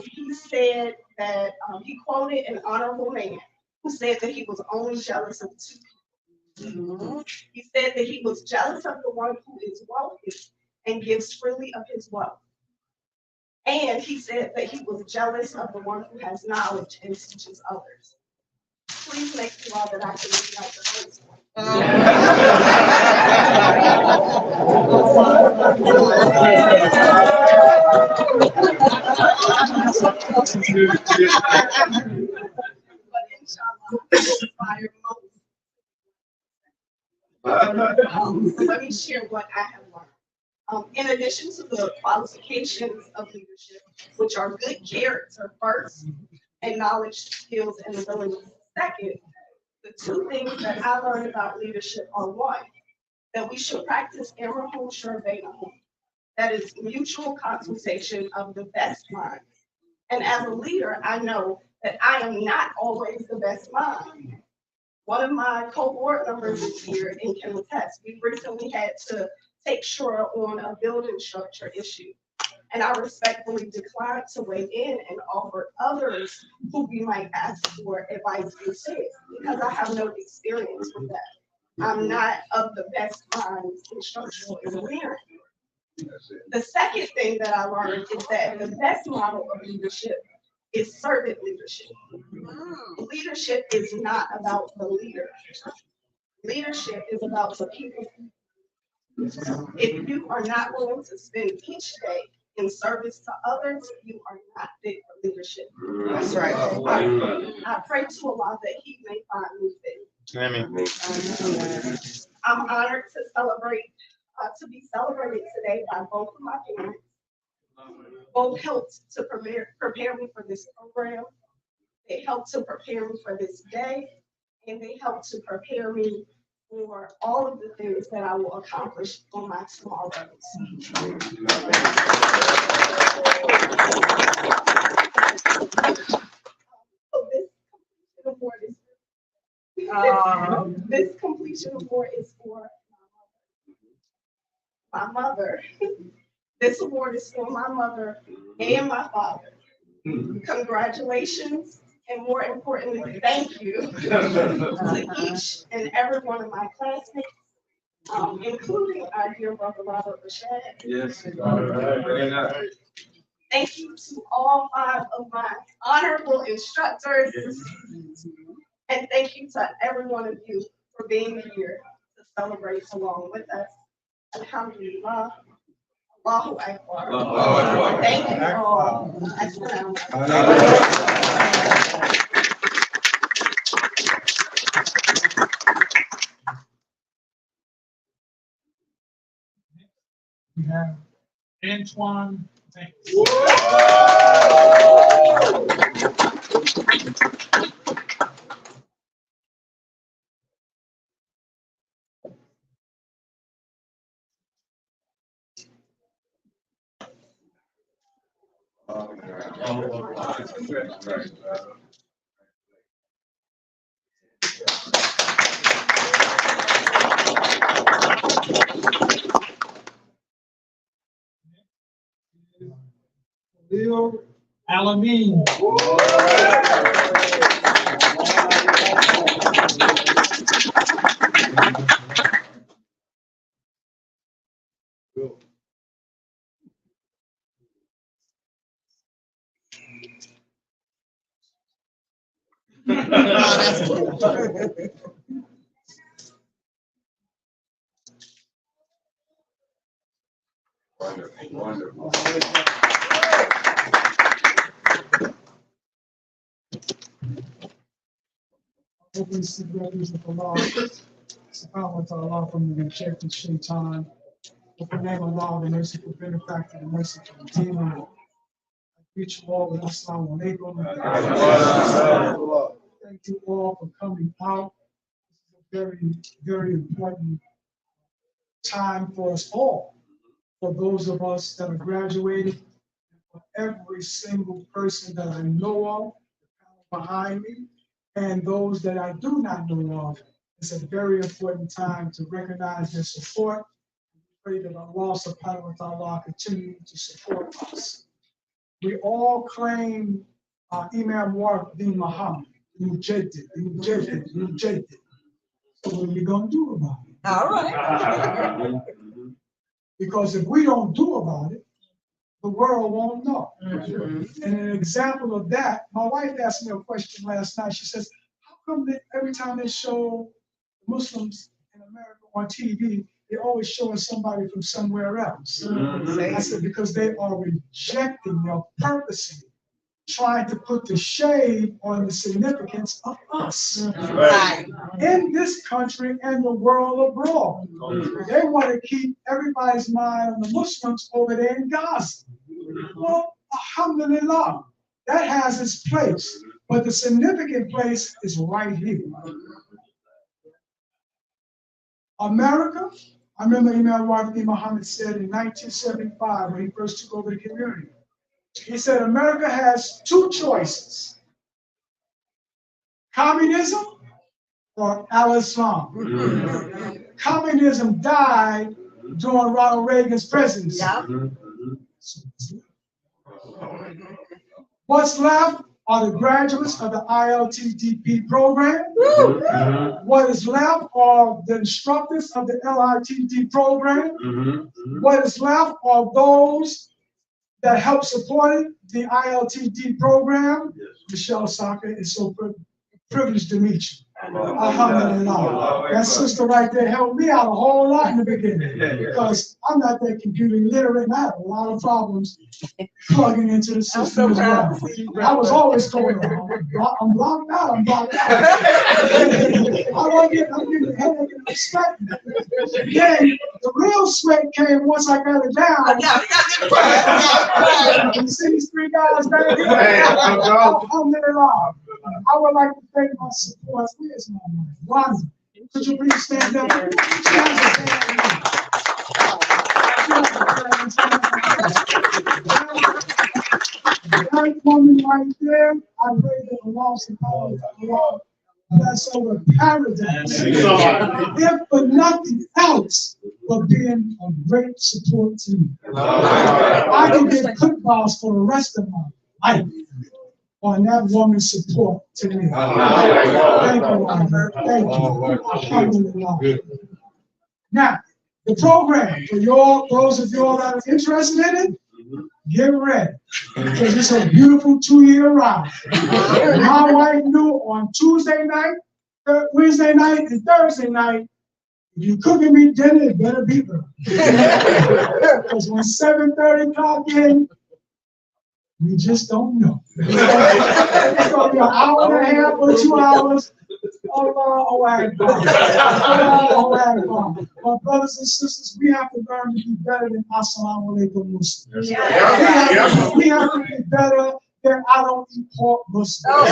He said that he quoted an honorable man who said that he was only jealous of two people. He said that he was jealous of the one who is wealthy and gives freely of his wealth. And he said that he was jealous of the one who has knowledge and teaches others. Please make sure that I can be like the first one. But inshallah, inspire most. Let me share what I have learned. In addition to the qualifications of leadership, which are good character first, and knowledge, skills, and ability second, the two things that I learned about leadership are one, that we should practice Erahum Shurbainahum, that is mutual consultation of the best minds. And as a leader, I know that I am not always the best mind. One of my co-board members is here and can attest. We recently had to take Shura on a building structure issue. And I respectfully declined to weigh in and offer others who we might ask for advice instead, because I have no experience with that. I'm not of the best minds in structural engineering. The second thing that I learned is that the best model of leadership is servant leadership. Leadership is not about the leader. Leadership is about the people. If you are not willing to spend each day in service to others, you are not fit for leadership. That's right. I pray to Allah that He may find me fit. I'm honored to celebrate, to be celebrated today by both of my parents. Both helped to prepare me for this program. They helped to prepare me for this day, and they helped to prepare me for all of the things that I will accomplish on my tomorrows. This completion award is for my mother. This award is for my mother and my father. Congratulations, and more importantly, thank you to each and every one of my classmates, including our dear brother Robert Rashad. Yes. All right. Very nice. Thank you to all 5 of my honorable instructors. Yes. And thank you to every one of you for being here to celebrate along with us. Alhamdulillah. Allahu Akbar. Thank you all. We have Antoine. Leo Alameen. Wonderful. Open civilians of Allah, subhanahu wa ta'ala from the rejected shaitan, With the name of Allah, the merciful benefactor, the merciful redeemer. I greet you all with Assalamu alaikum. Thank you all for coming out. This is a very, very important time for us all. For those of us that are graduating, for every single person that I know of behind me, and those that I do not know of, it's a very important time to recognize their support. Pray that Allah subhanahu wa ta'ala continue to support us. We all claim Imam Warq bin Muhammad, Mujaddid. So what are we going to do about it? All right. Because if we don't do about it, the world won't know. And an example of that, my wife asked me a question last night. She says, how come that every time they show Muslims in America on TV, they're always showing somebody from somewhere else? I said, because they are rejecting, they're purposely trying to put the shade on the significance of us in this country and the world abroad. They want to keep everybody's mind on the Muslims over there in Gaza. Well, alhamdulillah, that has its place, but the significant place is right here. America, I remember Imam Warq bin Muhammad said in 1975 when he first took over the community, he said, America has two choices, communism or al-Islam. Communism died during Ronald Reagan's presidency. What's left are the graduates of the ILTDP program. What is left are the instructors of the LITD program. What is left are those that help support the ILTD program. Michelle Saka is so privileged to meet you. Alhamdulillah. That sister right there helped me out a whole lot in the beginning because I'm not that computer literate and I had a lot of problems plugging into the system as well. I was always going, I'm blocked out. I'm getting a headache and I'm sweating. Then the real sweat came once I got it down. You see these three guys back here? Alhamdulillah. I would like to thank my supporters. Where's my man? Ronnie, could you please stand up? That woman right there, I pray that Allah subhanahu wa ta'ala bless over paradise. If for nothing else, but being a great support to me. I can get cookballs for the rest of my life on that woman's support to me. Thank you, Robert. Thank you. Now, the program, for those of you all that are interested in it, get ready. Because it's a beautiful 2-year ride. My wife knew on Tuesday night, Wednesday night, and Thursday night, if you cooking me dinner, it better be early. Because when 7:30 clock in, we just don't know. It's going to be an hour and a half or 2 hours. Oh, my brothers and sisters, we have to learn to be better than Assalamu alaikum Muslims. We have to be better than I don't eat pork Muslims.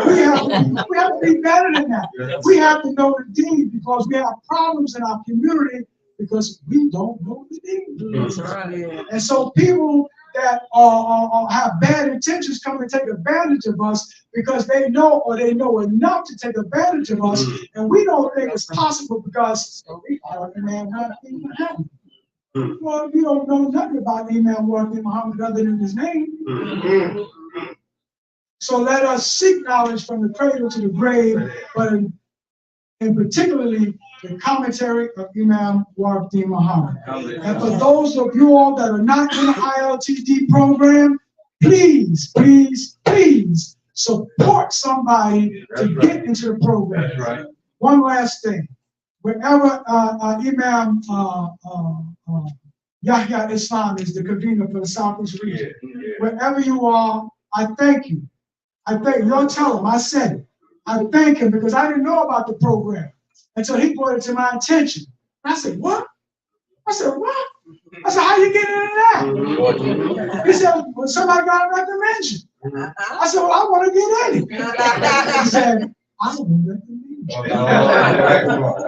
We have to be better than that. We have to know the deen because we have problems in our community because we don't know the deen. And so people that have bad intentions come and take advantage of us because they know enough to take advantage of us, and we don't think it's possible because man, well, you don't know nothing about Imam Warq bin Muhammad other than his name. So let us seek knowledge from the cradle to the grave, but in particularly the commentary of Imam Warq bin Muhammad. And for those of you all that are not in the ILTD program, please, please, please support somebody to get into the program. Right. One last thing. Wherever Imam Yahya Islam is the convener for the Southeast region, wherever you are, I thank you. I thank you. Don't tell him I said it. I thank him because I didn't know about the program until he brought it to my attention. I said, what? I said, what? I said, how you get into that? He said, well, somebody got to recommend you. I said, well, I want to get in it. He said, I will recommend you.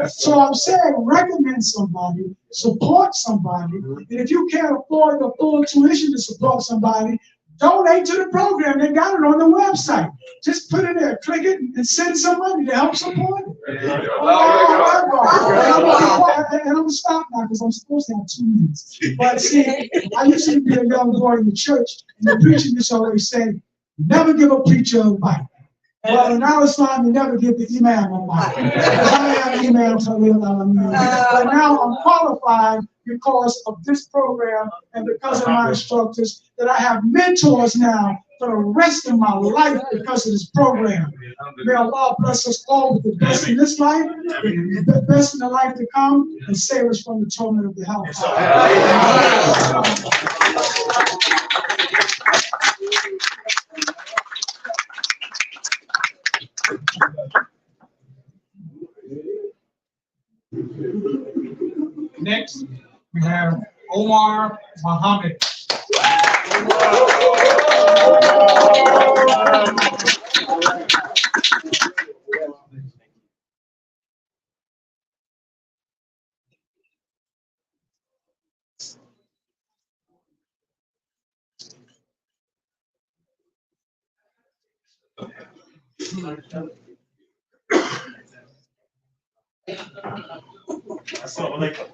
So I'm saying, recommend somebody, support somebody, and if you can't afford the full tuition to support somebody, donate to the program. They got it on the website. Just put it there, click it, and send some money to help support it. And I'm gonna stop now because I'm supposed to have 2 minutes. But see, I used to be a young boy in the church, and the preacher used to always say, never give a preacher a bite. Well, in our Islam, you never give the imam a bite. Because I have imam for real, but now I'm qualified because of this program and because of my instructors, that I have mentors now for the rest of my life because of this program. May Allah bless us all with the best in this life, the best in the life to come, and save us from the torment of the hellfire. Next, we have Omar Muhammad. Assalamu alaikum.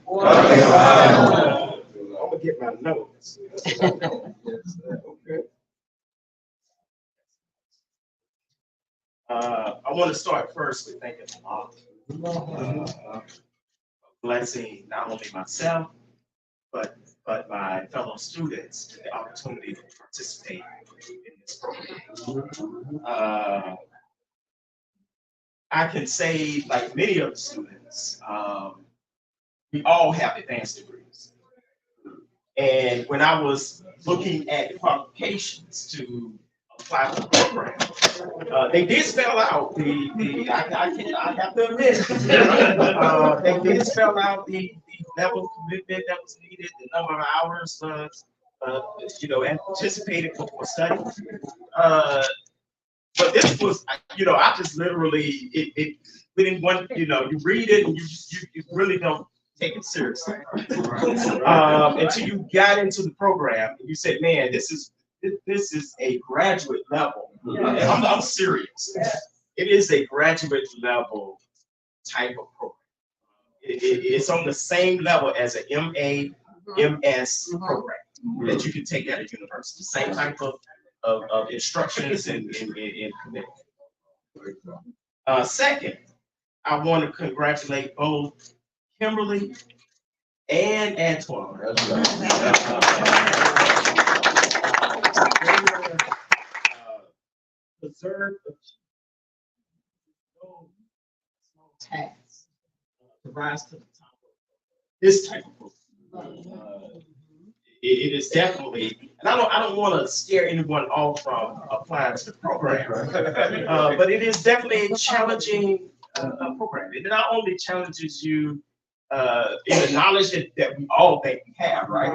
I'm gonna get my notes. Okay. I want to start first with thanking Allah, blessing not only myself, but my fellow students to the opportunity to participate in this program. I can say, like many of the students, we all have advanced degrees. And when I was looking at the qualifications to apply for the program, they did spell out I have to admit, they did spell out the level of commitment that was needed, the number of hours, anticipated for study. But this was, I just literally, within one, you read it and you really don't take it seriously. Until you got into the program and you said, man, this is a graduate level. And I'm serious. It is a graduate level type of program. It's on the same level as an MA, MS program that you can take at a university. Same type of instructions and commitment. Second, I want to congratulate both Kimberly and Antoine. Preserve no tax to rise to the top of this type of program. It is definitely, and I don't want to scare anyone off from applying to the program, but it is definitely a challenging program. It not only challenges you in the knowledge that we all think we have, right?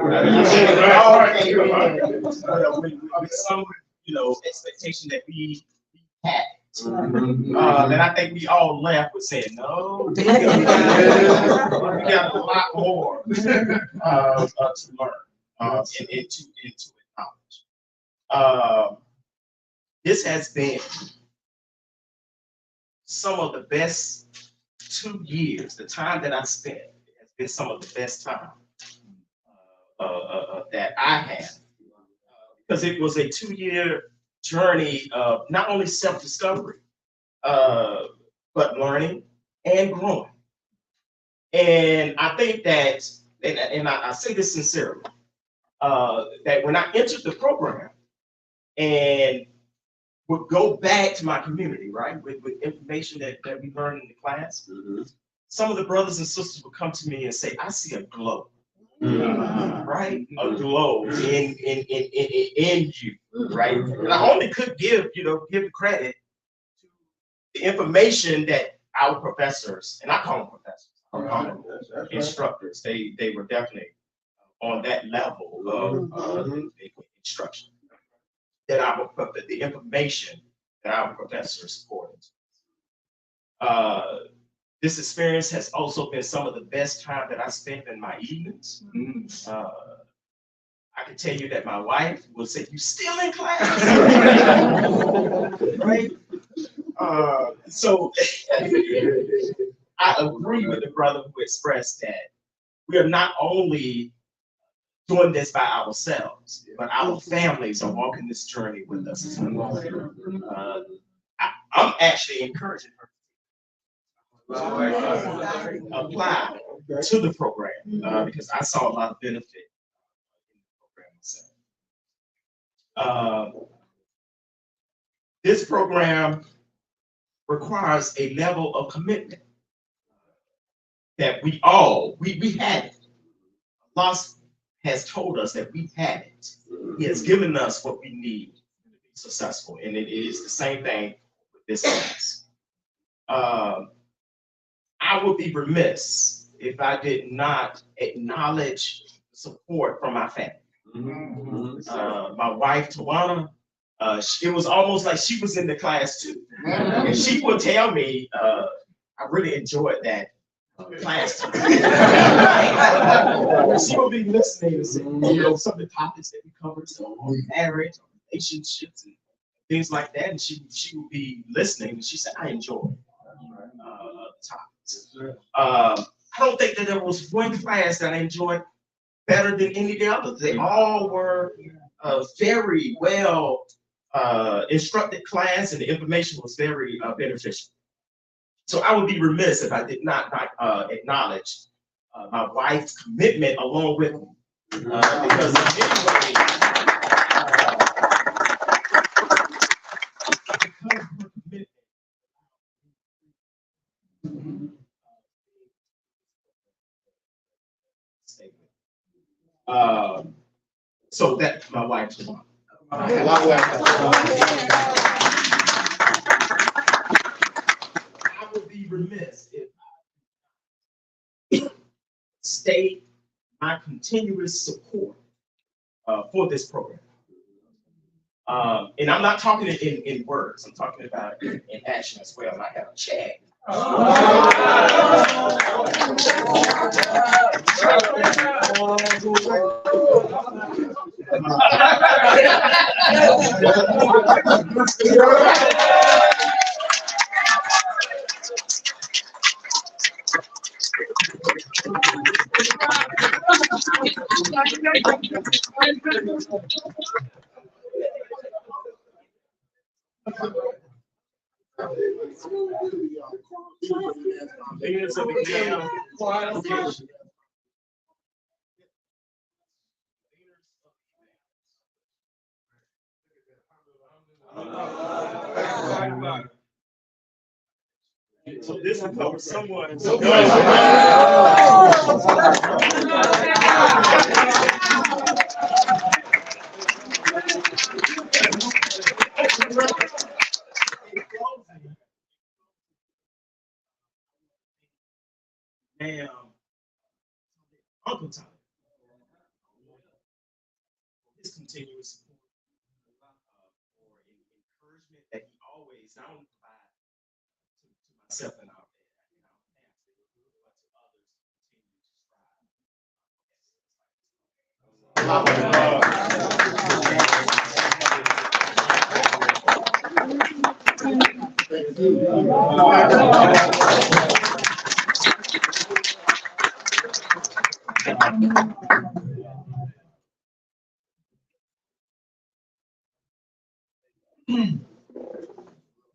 With some, expectation that we had. And I think we all left with saying, no, we got a lot more to learn into knowledge. This has been some of the best 2 years. The time that I spent has been some of the best time that I had, because it was a 2-year journey of not only self-discovery, but learning and growing. And I think that, and I say this sincerely, that when I entered the program and would go back to my community, right, with information that we learned in the class, some of the brothers and sisters would come to me and say, I see a glow. Right, a glow in you, right? And I only could give the credit to the information that our professors, and I call them professors, I call them instructors. They were definitely on that level of instruction. That the information that our professors poured. This experience has also been some of the best time that I spent in my evenings. I can tell you that my wife will say, "You still in class?" Right? So I agree with the brother who expressed that we are not only doing this by ourselves, but our families are walking this journey with us. I'm actually encouraging her to apply to the program because I saw a lot of benefit in the program myself. This program requires a level of commitment that we had it. Allah has told us that we had it. He has given us what we need to be successful, and it is the same thing with this class. I would be remiss if I did not acknowledge support from my family. My wife, Tawana, it was almost like she was in the class too. And she would tell me, I really enjoyed that class. She would be listening to some of the topics that we covered, so on marriage, on relationships, and things like that. And she would be listening, and she said, "I enjoyed the topics." I don't think that there was one class that I enjoyed better than any of the others. They all were very well instructed class, and the information was very beneficial. So I would be remiss if I did not acknowledge my wife's commitment along with me. Because in many ways, so that's my wife's one. I would be remiss if I state my continuous support for this program. And I'm not talking in words, I'm talking about in action as well. And I have a check. So this will cover someone. Uncle Tom, his continuous support for encouragement that he always not only provides to myself and our family, but to others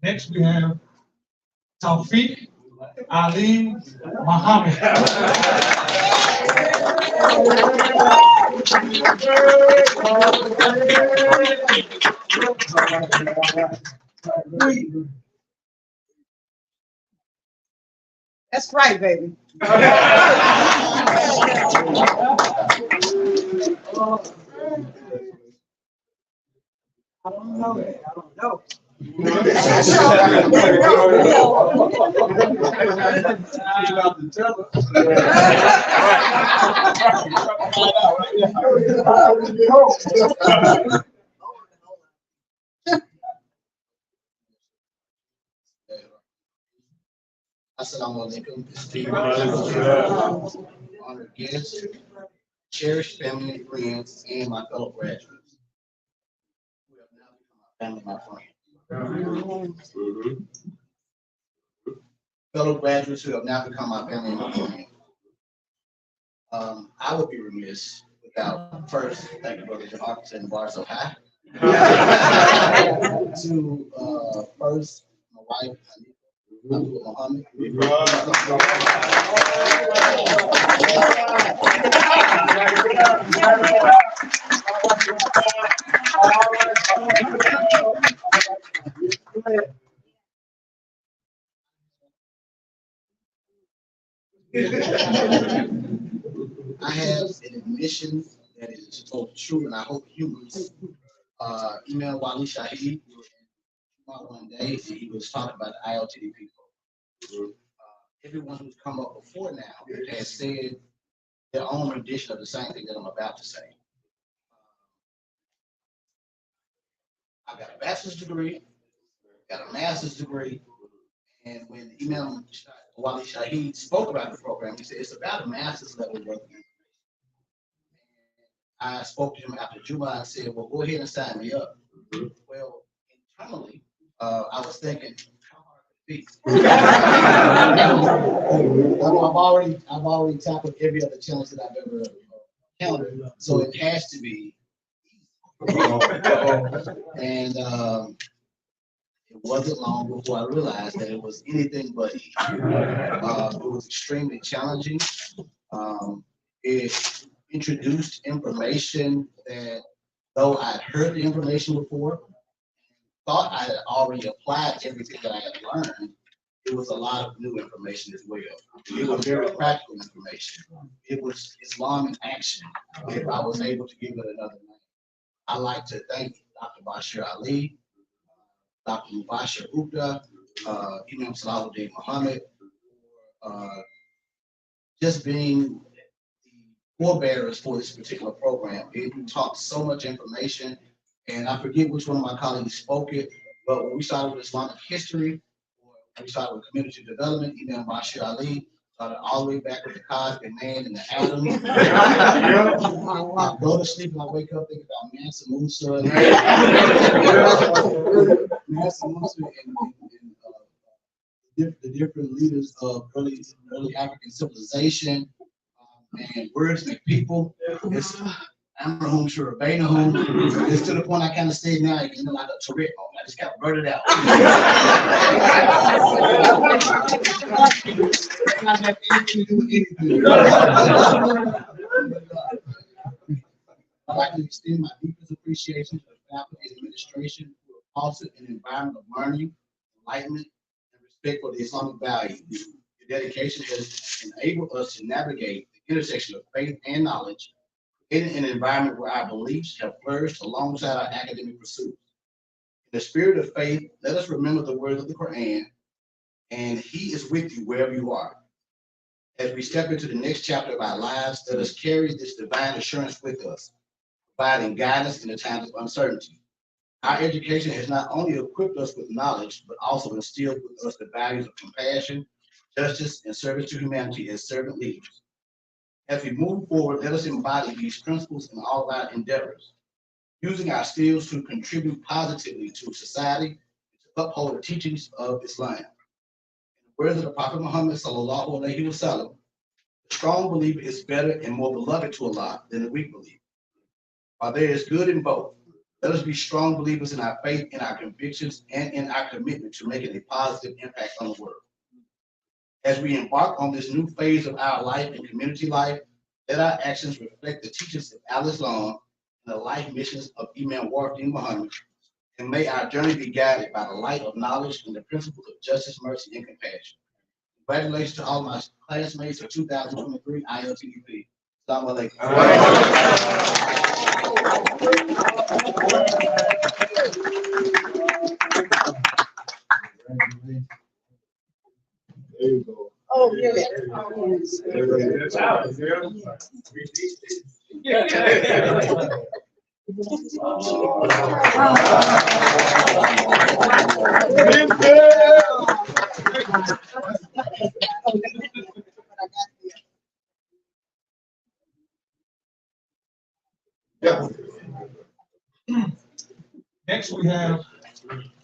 Next, we have Tawfiq Ali Muhammad. That's right, baby. I don't know. Assalamu alaikum. Honored guests, cherished family and friends, and my fellow graduates. We have now become our family, my friends. Fellow graduates who have now become my family and my friends. I would be remiss without first thanking Brother Jahar for setting the bar so high. To first, my wife, Muhammad. I have an admission that is both true and I hope humorous. Email Wali Shahid one day, and he was talking about the ILTDP program. Everyone who's come up before now has said their own rendition of the same thing that I'm about to say. I got a bachelor's degree, got a master's degree, and when Imam Wali Shahid spoke about the program, he said it's about a master's level work. I spoke to him after Juma and said, well, go ahead and sign me up. Well, internally, I was thinking, how hard could it be? I've already tackled every other challenge that I've ever encountered, so it has to be and it wasn't long before I realized that it was anything but easy. It was extremely challenging. It introduced information that, though I'd heard the information before, thought I had already applied everything that I had learned, it was a lot of new information as well. It was very practical information. It was Islam in action, if I was able to give it another name. I'd like to thank Dr. Bashir Ali, Dr. Mubashir Gupta, Imam Salahuddin Muhammad, just being the forebearers for this particular program. It taught so much information, and I forget which one of my colleagues spoke it, but when we started with Islamic history, when we started with community development, Imam Bashir Ali started all the way back with the Cosby Man and the Adams. I go to sleep and I wake up thinking about Mansa Musa and the different leaders of early African civilization, and words make people. It's Amrahum Shurabainahum. It's to the point I kind of stayed now, like a Tourette moment. I just kind of blurted out. Not have anything to do with anything. I'd like to extend my deepest appreciation to the faculty and administration who have fostered an environment of learning, enlightenment, and respect for the Islamic values. Your dedication has enabled us to navigate the intersection of faith and knowledge in an environment where our beliefs have flourished alongside our academic pursuits. In the spirit of faith, let us remember the words of the Quran, and He is with you wherever you are. As we step into the next chapter of our lives, let us carry this divine assurance with us, providing guidance in the times of uncertainty. Our education has not only equipped us with knowledge, but also instilled with us the values of compassion, justice, and service to humanity as servant leaders. As we move forward, let us embody these principles in all of our endeavors, using our skills to contribute positively to society, to uphold the teachings of Islam. In the words of the Prophet Muhammad sallallahu alaihi wasallam, the strong believer is better and more beloved to Allah than the weak believer. While there is good in both, let us be strong believers in our faith, in our convictions, and in our commitment to making a positive impact on the world. As we embark on this new phase of our life and community life, let our actions reflect the teachings of Al-Islam and the life missions of Imam Wafiddin Muhammad, and may our journey be guided by the light of knowledge and the principles of justice, mercy, and compassion. Congratulations to all my classmates for 2023 ILTDP. Assalamu alaikum. Yeah. Next, we have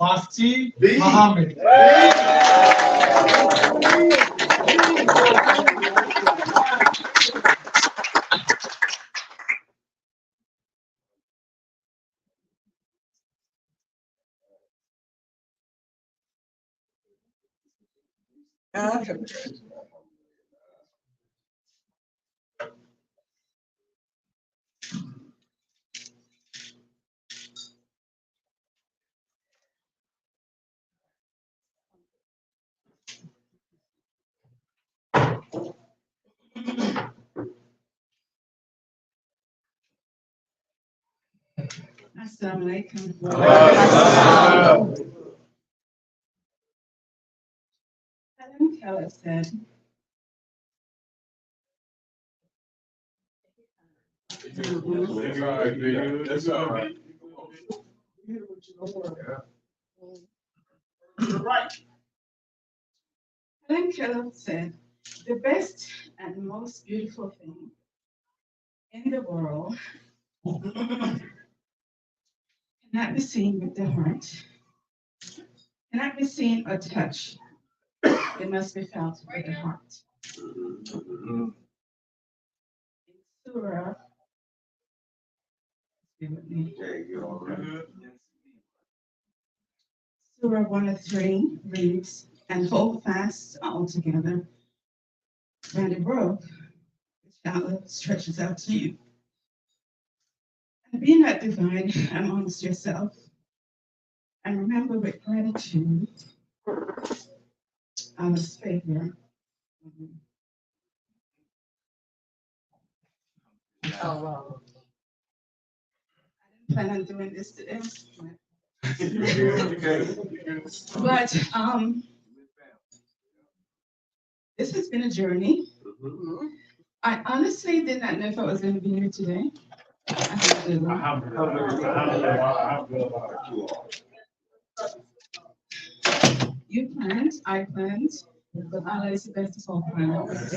Fasti Muhammad. Assalamu alaikum. Helen Keller said, That's all right. Helen Keller said, the best and most beautiful thing in the world cannot be seen with the heart, cannot be seen or touched. It must be felt with the heart. In Surah, stay with me. Surah 103 reads, and hold fast all together by the rope which Allah stretches out to you. And be not divided amongst yourself, and remember with gratitude Allah's favor. Oh, I didn't plan on doing this today. But this has been a journey. I honestly did not know if I was going to be here today. You planned, I planned, but Allah is the best of all planners.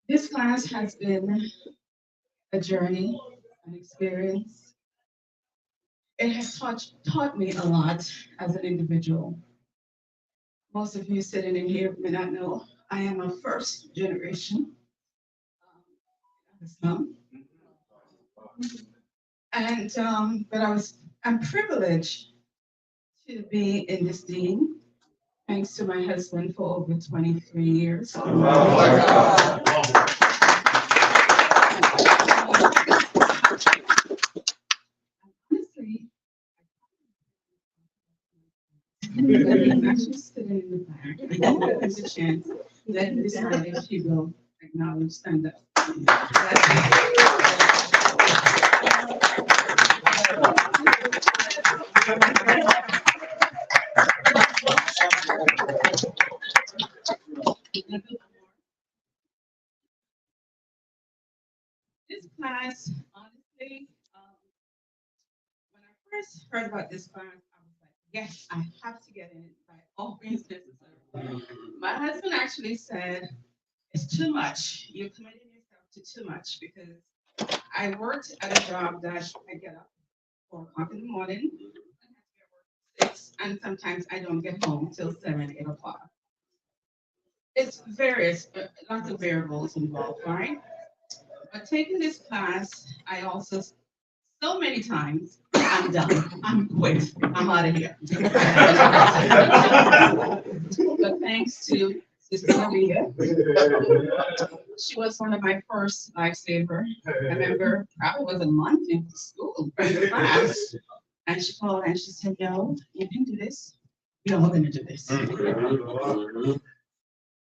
This class has been a journey, an experience. It has taught me a lot as an individual. Most of you sitting in here may not know I am a first generation Islam. And but I'm privileged to be in this deen, thanks to my husband for over 23 years. Honestly, I'm actually sitting in the back. There's a chance that this time she will acknowledge stand up. This class, honestly, when I first heard about this class, I was like, yes, I have to get in it by all means necessary. My husband actually said, it's too much. You're committing yourself to too much because I worked at a job that I get up 4 o'clock in the morning, and have to get work at 6, and sometimes I don't get home till 7, 8 o'clock. It's various, lots of variables involved, right? But taking this class, I also, so many times, I'm done, I'm quit, I'm out of here. But thanks to Sister Maria, she was one of my first lifesaver. I remember probably was a month into school, class, and she called and she said, "Yo, you can do this. We're all gonna do this."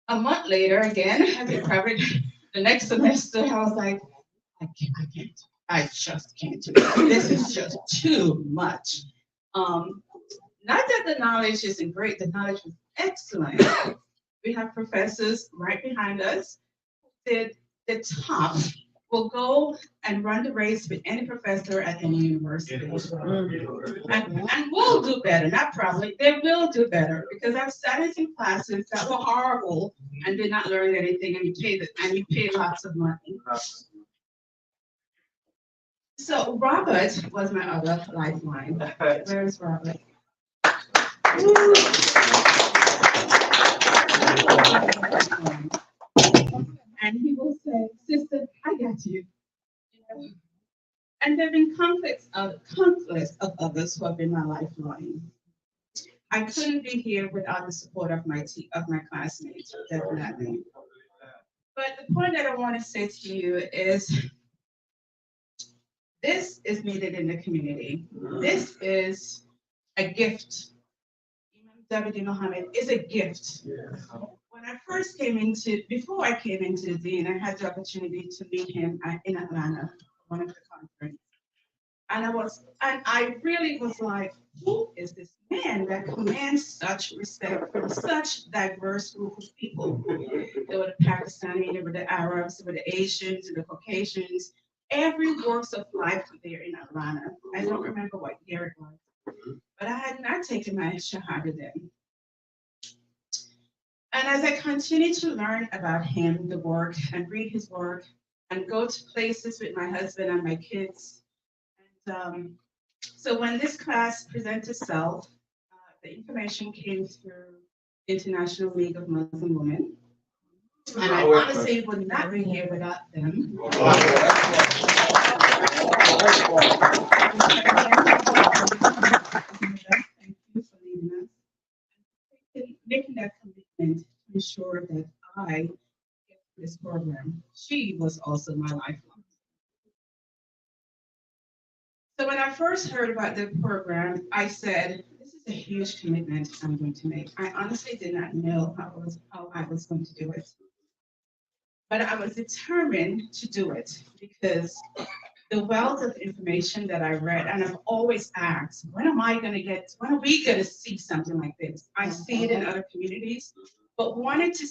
A month later, again, I think probably the next semester, I was like, I can't. I just can't do it. This is just too much. Not that the knowledge isn't great, the knowledge was excellent. We have professors right behind us the top will go and run the race with any professor at any university. And will do better, not probably, they will do better, because I've sat in some classes that were horrible and did not learn anything, and you pay lots of money. So Robert was my other lifeline. Where's Robert? And he will say, sister, I got you. And there have been countless of others who have been my lifeline. I couldn't be here without the support of my classmates, definitely. But the point that I want to say to you is, this is needed in the community. This is a gift. Imam David Muhammad is a gift. When I first before I came into the dean, I had the opportunity to meet him in Atlanta, one of the conference. And I really was like, who is this man that commands such respect from such diverse group of people? There were the Pakistani, there were the Arabs, there were the Asians, and the Caucasians. Every walks of life there in Atlanta. I don't remember what year it was, but I had not taken my Shahada then. And as I continued to learn about him, the work, and read his work, and go to places with my husband and my kids, and so when this class presents itself, the information came through International League of Muslim Women. And I honestly would not be here without them. Thank you for leading us. Making that commitment to ensure that I get through this program. She was also my lifeline. So when I first heard about the program, I said, this is a huge commitment I'm going to make. I honestly did not know how I was going to do it. But I was determined to do it because the wealth of information that I read, and I've always asked, when are we going to see something like this? I see it in other communities, but wanted to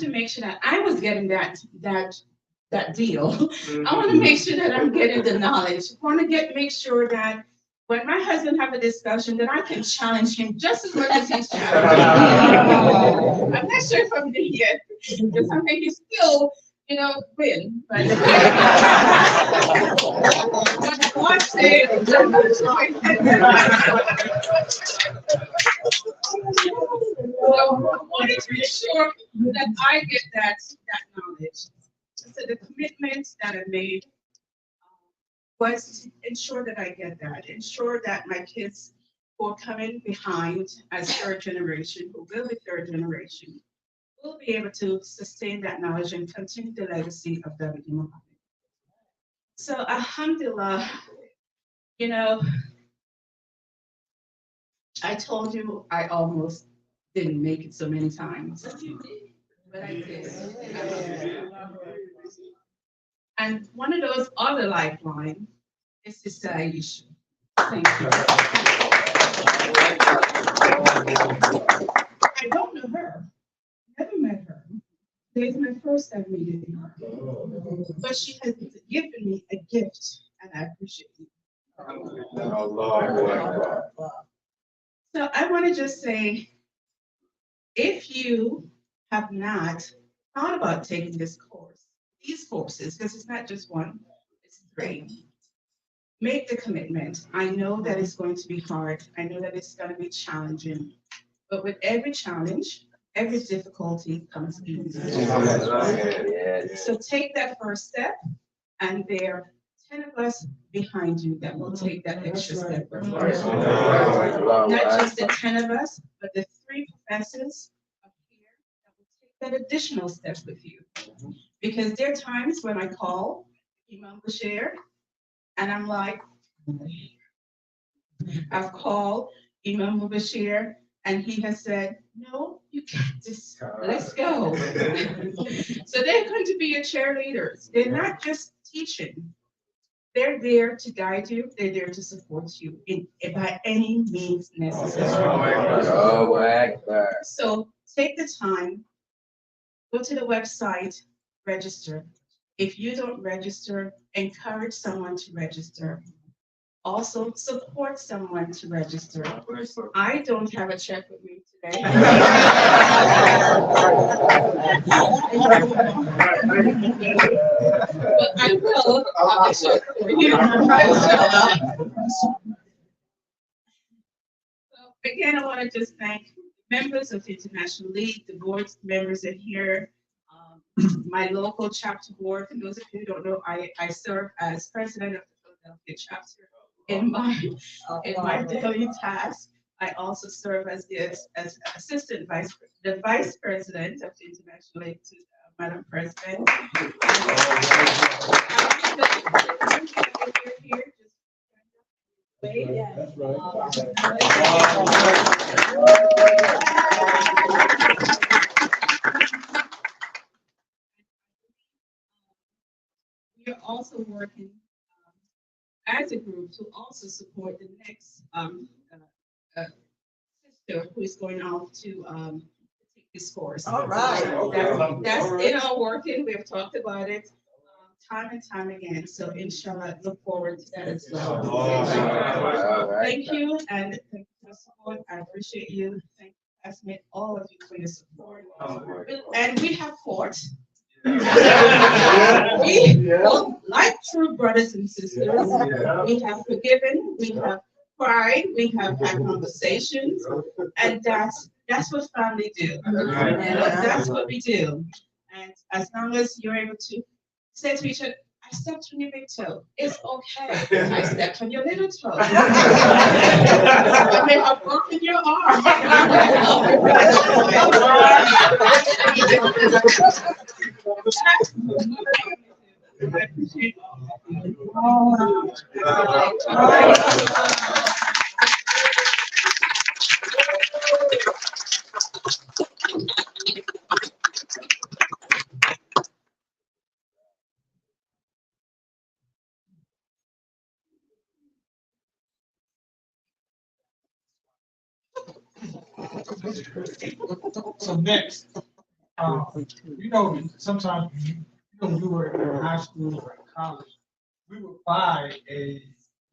make sure that I was getting that deal. I want to make sure that I'm getting the knowledge. I want to make sure that when my husband have a discussion, that I can challenge him just as much as he's challenging me. I'm not sure if I'm there yet, because I think he's still, win. But watch it. So I wanted to ensure that I get that knowledge. So the commitments that I made was to ensure that I get that, ensure that my kids who are coming behind as third generation, who will be third generation, will be able to sustain that knowledge and continue the legacy of David Muhammad. So alhamdulillah, I told you I almost didn't make it so many times, but I did. And one of those other lifelines is Sister Aisha. Thank you. I don't know her, never met her. Today's my first time meeting her. But she has given me a gift, and I appreciate it. So I want to just say, if you have not thought about taking these courses, because it's not just one, it's 3. Make the commitment. I know that it's going to be hard. I know that it's going to be challenging. But with every challenge, every difficulty comes easy. So take that first step, and there are 10 of us behind you that will take that extra step. Not just the 10 of us, but the 3 professors up here that will take that additional step with you. Because there are times when I call Imam Bashir, and I'm like, I've called Imam Bashir, and he has said, no, you can't just, let's go. So they're going to be your cheerleaders. They're not just teaching. They're there to guide you. They're there to support you by any means necessary. So take the time Go to the website, register. If you don't register, encourage someone to register. Also, support someone to register. I don't have a check with me today. But I will have a check for you. So again, I want to just thank members of the International League, the board members in here, my local chapter board. For those of you who don't know, I serve as president of the Philadelphia chapter in my daily task. I also serve as the assistant vice president of the International League to Madam President. We are also working as a group to also support the next sister who is going off to take this course. All right. That's in our working. We've talked about it time and time again. So inshallah, look forward to that as well. Thank you, and thank you for the support. I appreciate you. Thank you, classmates, all of you for your support. And we have fought. Like true brothers and sisters, we have forgiven, we have cried, we have had conversations, and that's what family do. That's what we do. And as long as you're able to say to each other, I stepped on your big toe. It's okay. I stepped on your little toe. I may have broken your arm. I appreciate So next, sometimes, we were in high school or in college, we would buy a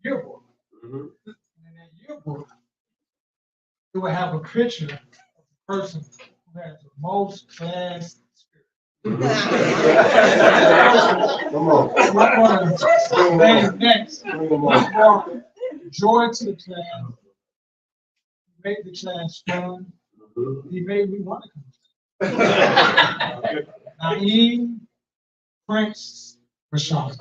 yearbook. And in that yearbook, it would have a picture of the person who has the most class spirit. Come on. We're going to next. We brought joy to the class. He made the class fun. He made me want to come. Naeem Prince Rashad.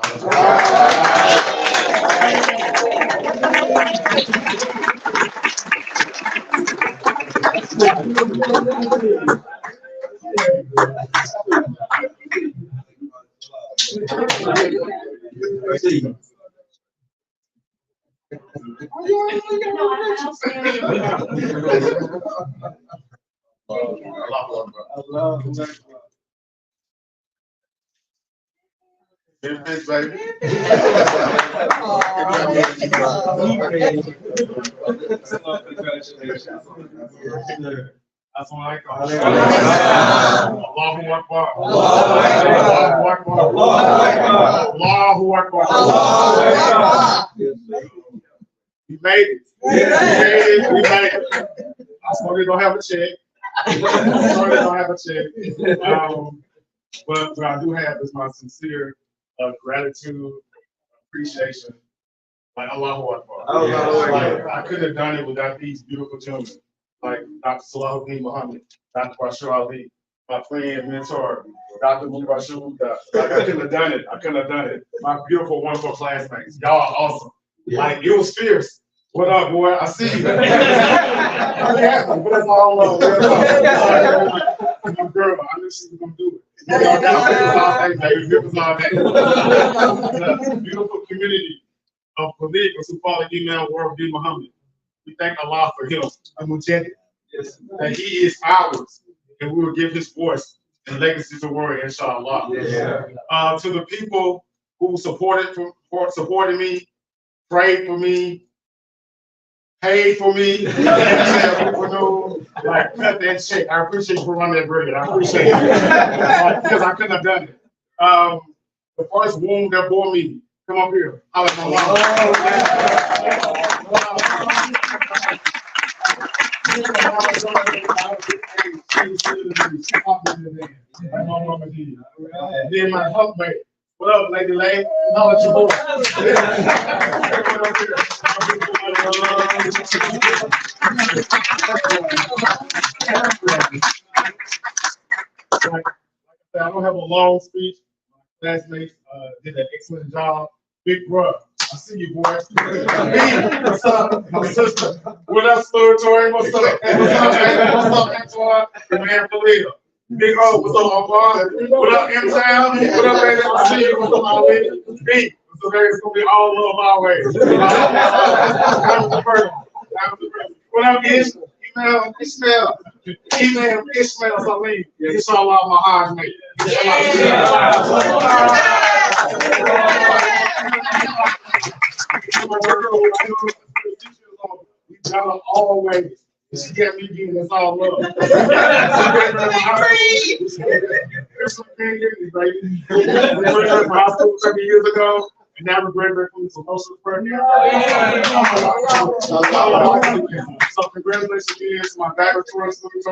Allahu Akbar. Allahu Akbar. Allahu Akbar. We made it. We made it. I probably don't have a check. Probably don't have a check. But what I do have is my sincere gratitude, appreciation. Like Allahu Akbar. Like, I couldn't have done it without these beautiful gentlemen, like Dr. Salahuddin Muhammad, Dr. Bashir Ali, my friend, mentor, Dr. Mubashir. I couldn't have done it. I couldn't have done it. My beautiful, wonderful classmates. Y'all are awesome. Like, it was fierce. What up, boy? I see you. I'm happy, but that's all love. My girl, I knew she was gonna do it. It was all day. Beautiful community of believers who follow Imam World B. Muhammad. We thank Allah for him, that he is ours, and we will give his voice and legacy to the world, inshallah. To the people who supported me, prayed for me, paid for me. People know, like, cut that check. I appreciate you for running that bread. I appreciate it. Because I couldn't have done it. The first womb that bore me, come up here. I like my mama. Then my husband. What up, Lady Lane? How about your boy? I don't have a long speech. My classmates did an excellent job. Big bro, I see you, boy. What's up? My sister. What up, Tori? What's up? What's up, Antoine? The man Khalil. Big O, what's up, Omar? What up, M-Town? What up, baby? I see you. What's up, Ali? Big. So it's gonna be all love my way. What up, Ishmael? Ishmael Salim. It's all out my heart, mate. We got her always. She get me again, that's all love. There's some things in it, baby. We graduated from high school 30 years ago, and now we graduated from the social program. So congratulations again to my laboratory students.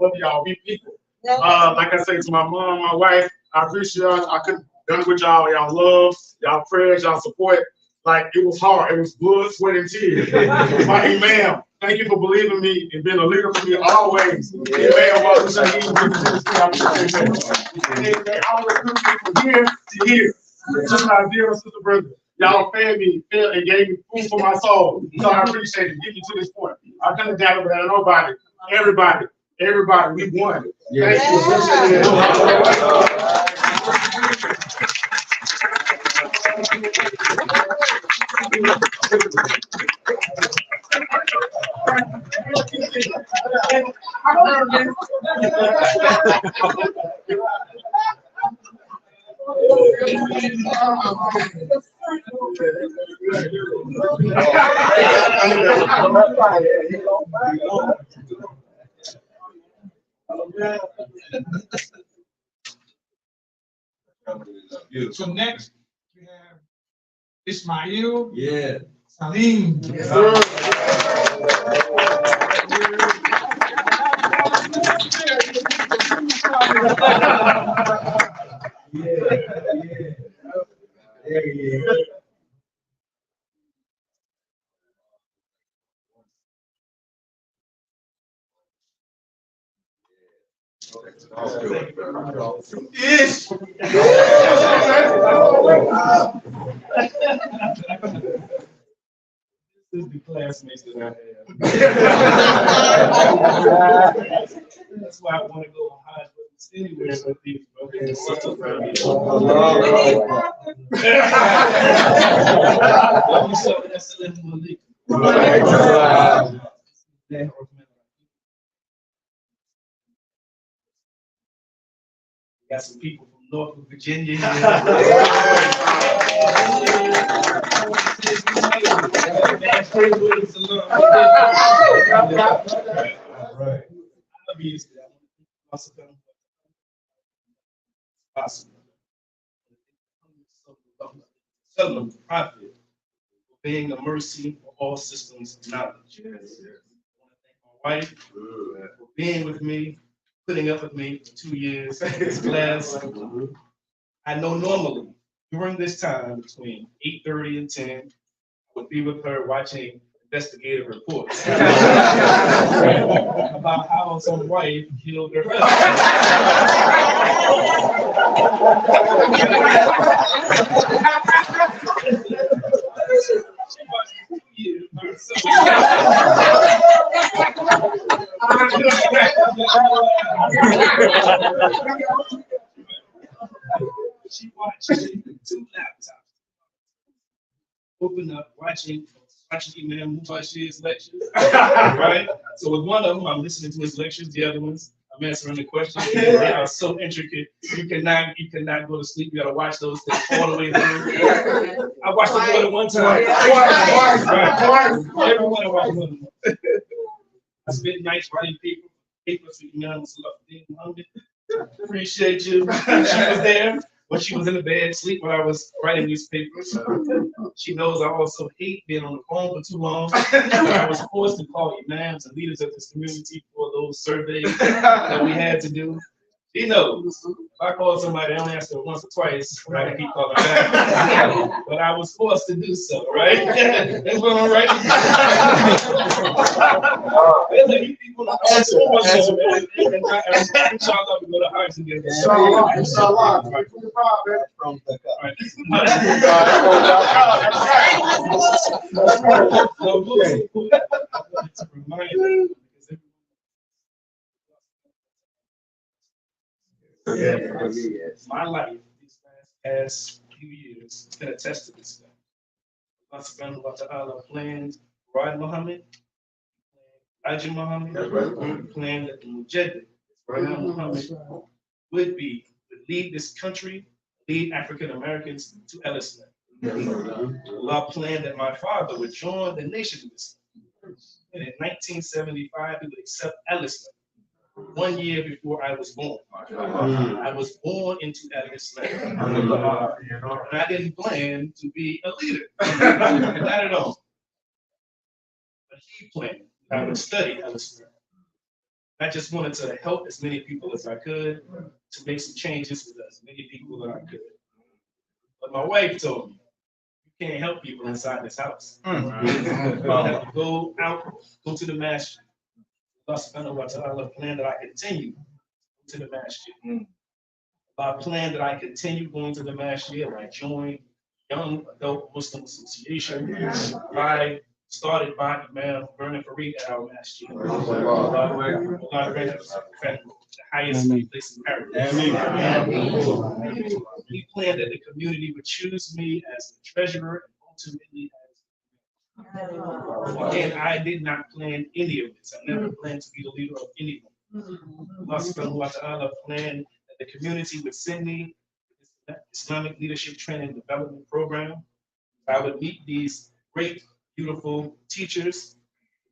Love y'all, be people. Like I said to my mom, my wife, I appreciate y'all. I couldn't have done it with y'all. Y'all love, y'all prayers, y'all support. Like, it was hard. It was blood, sweat, and tears. My imam, thank you for believing me and being a leader for me always. Amen. While we say, I always took me from here to here. Just my dear sister brother. Y'all fed me, and gave me food for my soul. So I appreciate it. Get me to this point. I couldn't doubt about nobody. Everybody, we won. Thank So next, we have Ismail. Yeah. Salim. Yes, sir. Yes. This is the classmates that I have. That's why I want to go on high anywhere with these brothers and sisters around here. Got some people from Norfolk, Virginia. Southern prophet, being a mercy for all systems of knowledge. I want to thank my wife for being with me, putting up with me for 2 years in this class. I know normally during this time between 8:30 and 10, I would be with her watching investigative reports about how some wife killed her husband. She watched 2 laptops. Open up, watching Imam Mubashir's lectures. Right? So with one of them, I'm listening to his lectures. The other ones, I'm answering the questions. They are so intricate. You cannot go to sleep. You gotta watch those things all the way through. I watched it more than one time. Every one I watched more than one. I spent nights writing papers for Imam Muhammad. Appreciate you. She was there, but she was in the bed, sleep when I was writing these papers. She knows I also hate being on the phone for too long. I was forced to call imams and leaders of this community for those surveys that we had to do. She knows. If I call somebody, I only ask her once or twice, I can keep calling back. But I was forced to do so, right? That's what I'm writing. There's a few people that are so much more, and inshallah, we go to Hajj together. Inshallah. It's a reminder. My life these past few years can attest to this fact. Allah subhanahu wa ta'ala planned Rod Muhammad, Elijah Muhammad, planned that the Mujaddid, Rod Muhammad, would lead this country, lead African Americans to Islam. Allah planned that my father would join the Nation of Islam. And in 1975, he would accept Islam. 1 year before I was born. I was born into Islam. And I didn't plan to be a leader. Not at all. But he planned. I would study Islam. I just wanted to help as many people as I could, to make some changes with as many people that I could. But my wife told me, you can't help people inside this house. You have to go out, go to the masjid. Allah subhanahu wa ta'ala planned that I continue to the masjid. I planned that I continue going to the masjid. I joined Young Adult Muslim Association. I started by Imam Vernon Farid at our masjid. Allah grant us the highest place in paradise. He planned that the community would choose me as the treasurer and ultimately again, I did not plan any of this. I never planned to be the leader of anyone. Allah subhanahu wa ta'ala planned that the community would send me this Islamic leadership training and development program. I would meet these great, beautiful teachers,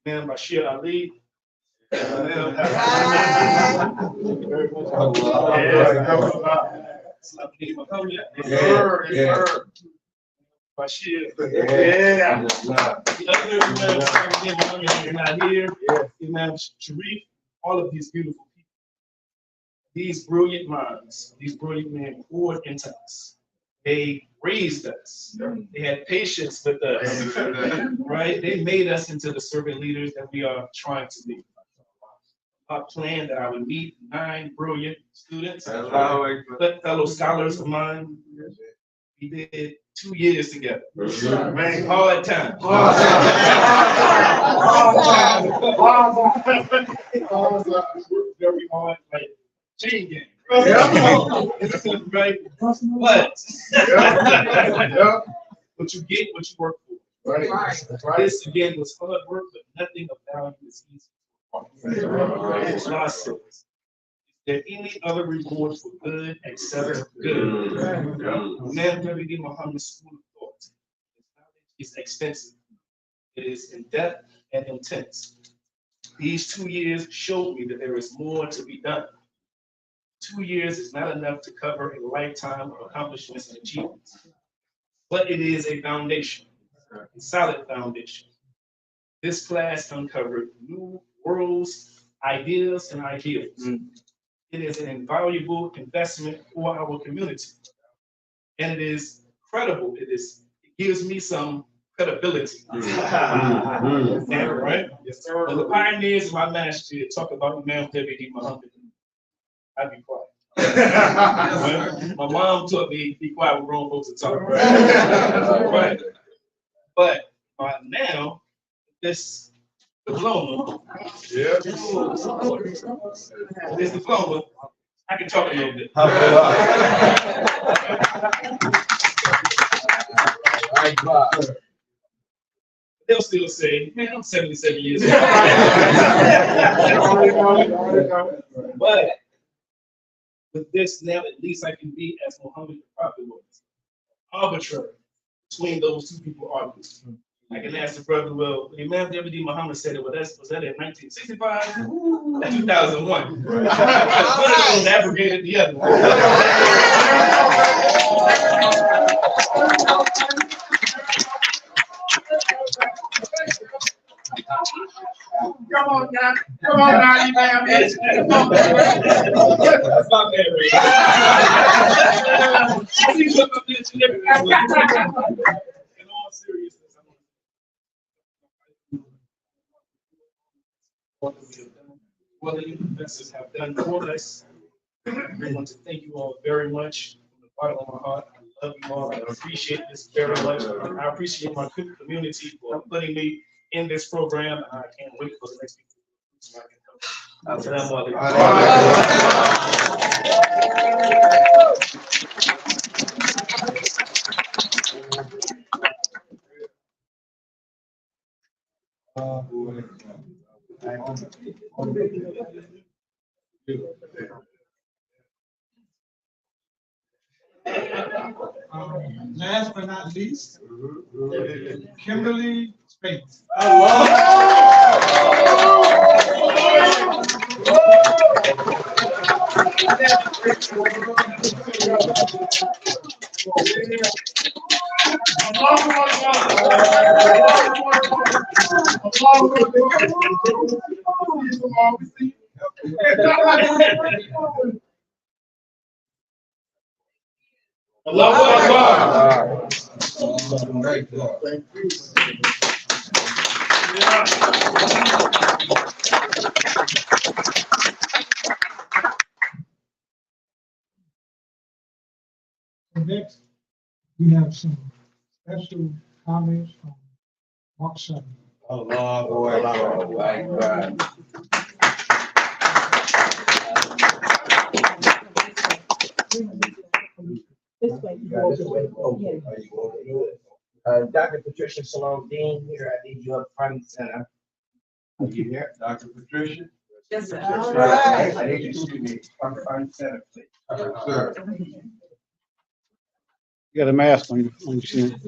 Imam Bashir Ali. Bashir. Yeah. The other Imam not here. Imam Sharif, all of these beautiful people. These brilliant minds, these brilliant men poured into us. They raised us. They had patience with us. Right? They made us into the servant leaders that we are trying to be. I planned that I would meet 9 brilliant students, fellow scholars of mine. We did 2 years together. Hard time. Very hard, like chain gang. Right? But you get what you work for. Right. This again was hard work, but nothing of value is easy. God says, is there any other reward for good except good? Imam W.D. Muhammad's school of thought is extensive. It is in depth and intense. These 2 years showed me that there is more to be done. 2 years is not enough to cover a lifetime of accomplishments and achievements, but it is a foundation, a solid foundation. This class uncovered new worlds, ideas, and ideals. It is an invaluable investment for our community. And it is credible. It gives me some credibility. Right? Yes, sir. When the pioneers of my master talk about Imam W.D. Muhammad, I'd be quiet. My mom taught me be quiet when grown folks are talking. Right? But now, this diploma, this diploma, I can talk a little bit. they'll still say, man, I'm 77 years old. But with this now, at least I can be as Muhammad the Prophet was, arbitrary between those two people arguing. I can ask the brother, well, Imam W.D. Muhammad said it, well, was that in 1965? That's 2001. One of those abrogated the other one. Come on now, Imam. That's not that in all seriousness, what the investors have done for us. I want to thank you all very much from the bottom of my heart. I love you all. I appreciate this very much. I appreciate my community for putting me in this program. I can't wait for the next people so I can help. Assalamu Last but not least, Kimberly Spates. Allahu Akbar. Thank you. So next, we have some special comments from Mark Sutton. Dr. Patricia Salone Dean here. I need you up front and center. Are you here? Dr. Patricia? Yes, sir. All right. I need you to excuse me. Up front and center, please. Sir. You got a mask on your chin.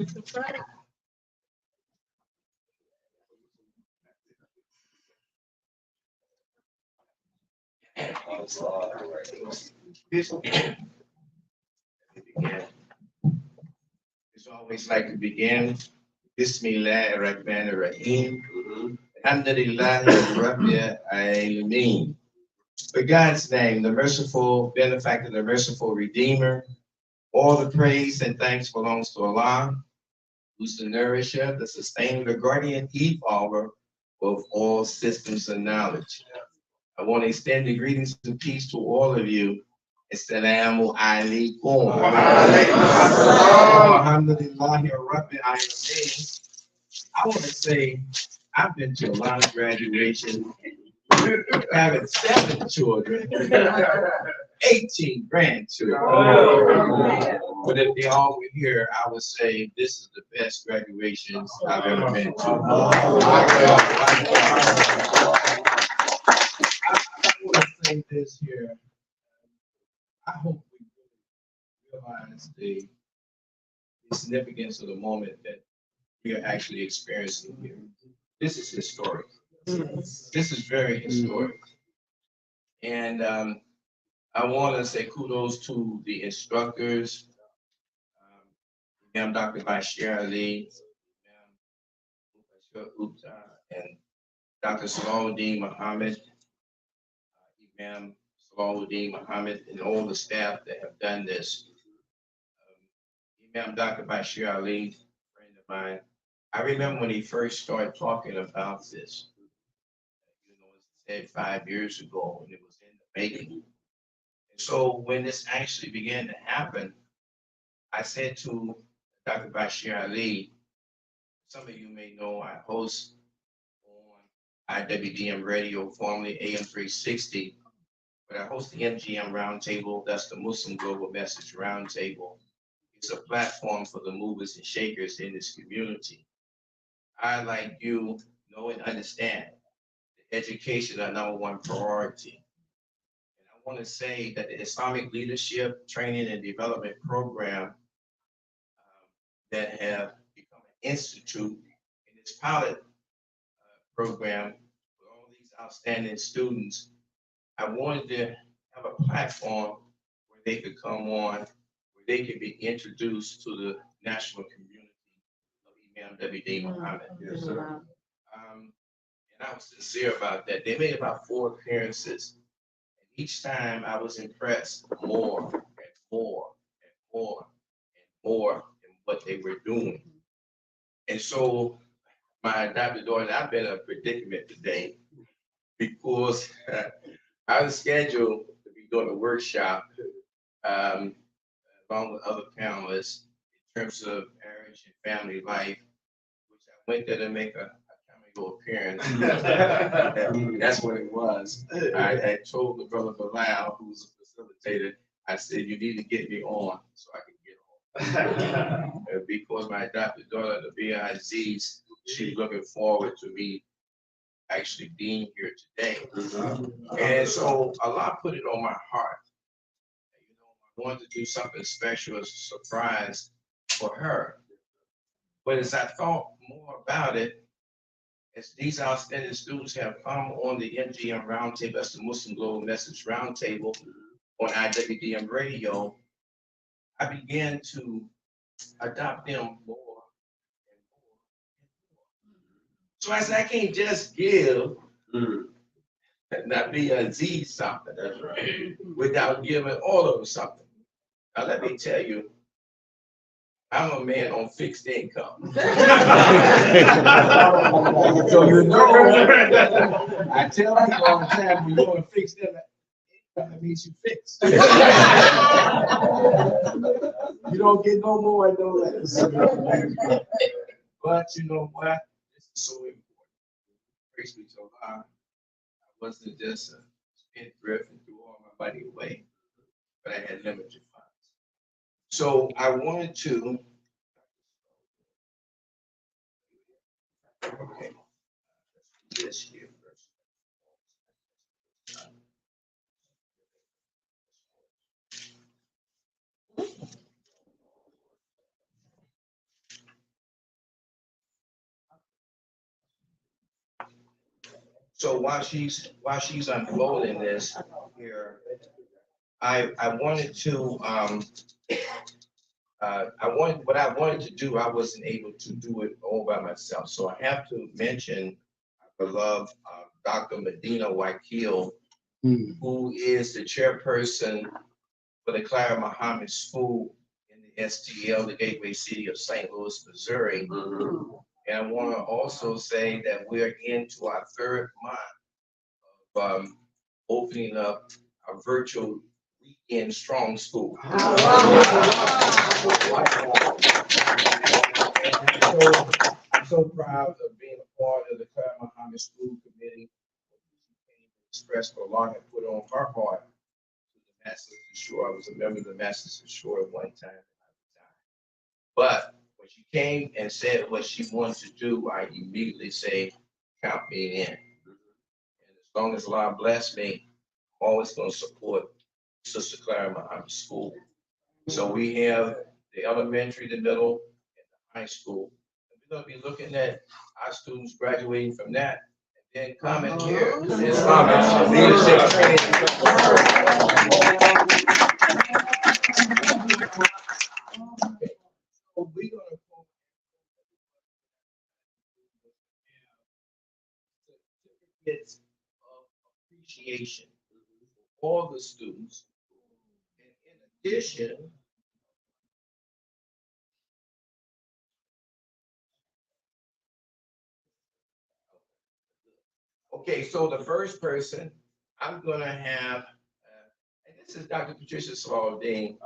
It's always like to begin. Bismillahirrahmanirrahim. Alhamdulillah Rabbil Alameen. For God's name, the merciful benefactor, the merciful redeemer, all the praise and thanks belongs to Allah, who's the nourisher, the sustainer, the guardian, evolver of all systems of knowledge. I want to extend the greetings and peace to all of you. Assalamu alaikum. Alhamdulillah Rabbil Alameen. I want to say I've been to a lot of graduations, having 7 children, 18 grandchildren. But if they all were here, I would say this is the best graduations I've ever been to. I want to say this here. I hope we realize the significance of the moment that we are actually experiencing here. This is historic. This is very historic. And I want to say kudos to the instructors, Imam Dr. Bashir Ali, and Dr. Salahuddin Muhammad, Imam Salahuddin Muhammad, and all the staff that have done this. Imam Dr. Bashir Ali, a friend of mine, I remember when he first started talking about this. You know, it said 5 years ago, and it was in the making. And so when this actually began to happen, I said to Dr. Bashir Ali, some of you may know I host on IWDM Radio, formerly AM 360, but I host the MGM Roundtable. That's the Muslim Global Message Roundtable. It's a platform for the movers and shakers in this community. I, like you, know and understand that education is our #1 priority. And I want to say that the Islamic Leadership Training and Development Program that have become an institute in this pilot program for all these outstanding students, I wanted to have a platform where they could come on, where they could be introduced to the national community of Imam W.D. Muhammad. Yes, sir. And I was sincere about that. They made about 4 appearances. And each time I was impressed more and more and more and more in what they were doing. And so my adopted daughter, I've been in a predicament today because I was scheduled to be doing a workshop along with other panelists in terms of marriage and family life, which I went there to make a cameo appearance. That's what it was. I told the brother Bilal, who was a facilitator, I said, you need to get me on so I can get on. Because my adopted daughter, Nabia Aziz, she's looking forward to me actually being here today. And so Allah put it on my heart. You know, I wanted to do something special as a surprise for her. But as I thought more about it, as these outstanding students have come on the MGM Roundtable, that's the Muslim Global Message Roundtable on IWDM Radio, I began to adopt them more and more and more. So I said, I can't just give Nabi Aziz something, that's right, without giving all of them something. Now let me tell you, I'm a man on fixed income. So you know, I tell people all the time, when you're on fixed income, that means you fixed. You don't get no more and no less. But you know what? This is so important. Praise be to Allah. I wasn't just a spendthrift and threw all my money away, but I had limited funds. So I wanted to. Okay. This here first. So while she's unfolding this here, I wanted to what I wanted to do, I wasn't able to do it all by myself. So I have to mention our beloved Dr. Medina Wakil, who is the chairperson for the Clara Muhammad School in the STL, the Gateway City of St. Louis, Missouri. And I want to also say that we're into our 3rd month of opening up a virtual weekend strong school. I'm so proud of being a part of the Clara Muhammad School Committee. Expressed what Allah had put on her heart to the Masters of Shore. I was a member of the Masters of Shore at one time. But when she came and said what she wanted to do, I immediately say, count me in. And as long as Allah bless me, I'm always going to support Sister Clara Muhammad School. So we have the elementary, the middle, and the high school. And we're going to be looking at our students graduating from that. And then coming here to the Islamic Leadership Training. So we're going to certificates of appreciation for all the students. And in addition, okay, so the first person I'm going to have, and this is Dr. Patricia Slaulding.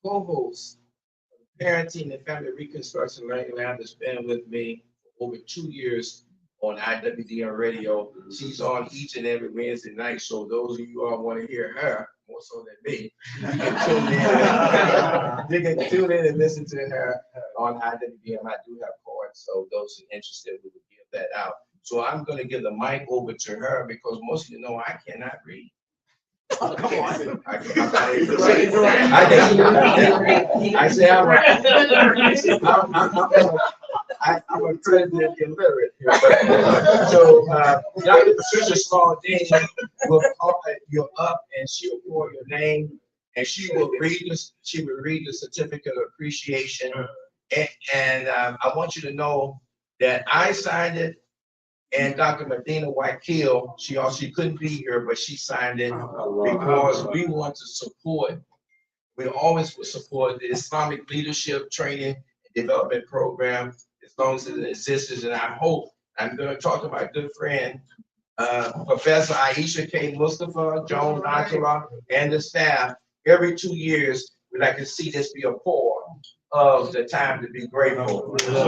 Co-host of Parenting and Family Reconstruction Learning Lab has been with me for over 2 years on IWDM radio. She's on each and every Wednesday night. So those of you all want to hear her, more so than me, you can tune in. You can tune in and listen to her on IWDM. I do have cards, so those who are interested, we will give that out. So I'm going to give the mic over to her because most of you know I cannot read. Oh, come on. I'm a president illiterate here. So Dr. Patricia Small-Dean will call you up and she'll call your name and she will read this. She will read the certificate of appreciation. And I want you to know that I signed it. And Dr. Medina Whitekill, she couldn't be here, but she signed it because we want to support. We always will support the Islamic Leadership Training and Development Program as long as it exists. And I hope I'm going to talk to my good friend, Professor Aisha K. Mustafa, Joan Najala, and the staff. Every 2 years, we'd like to see this be a part of the time to be grateful. So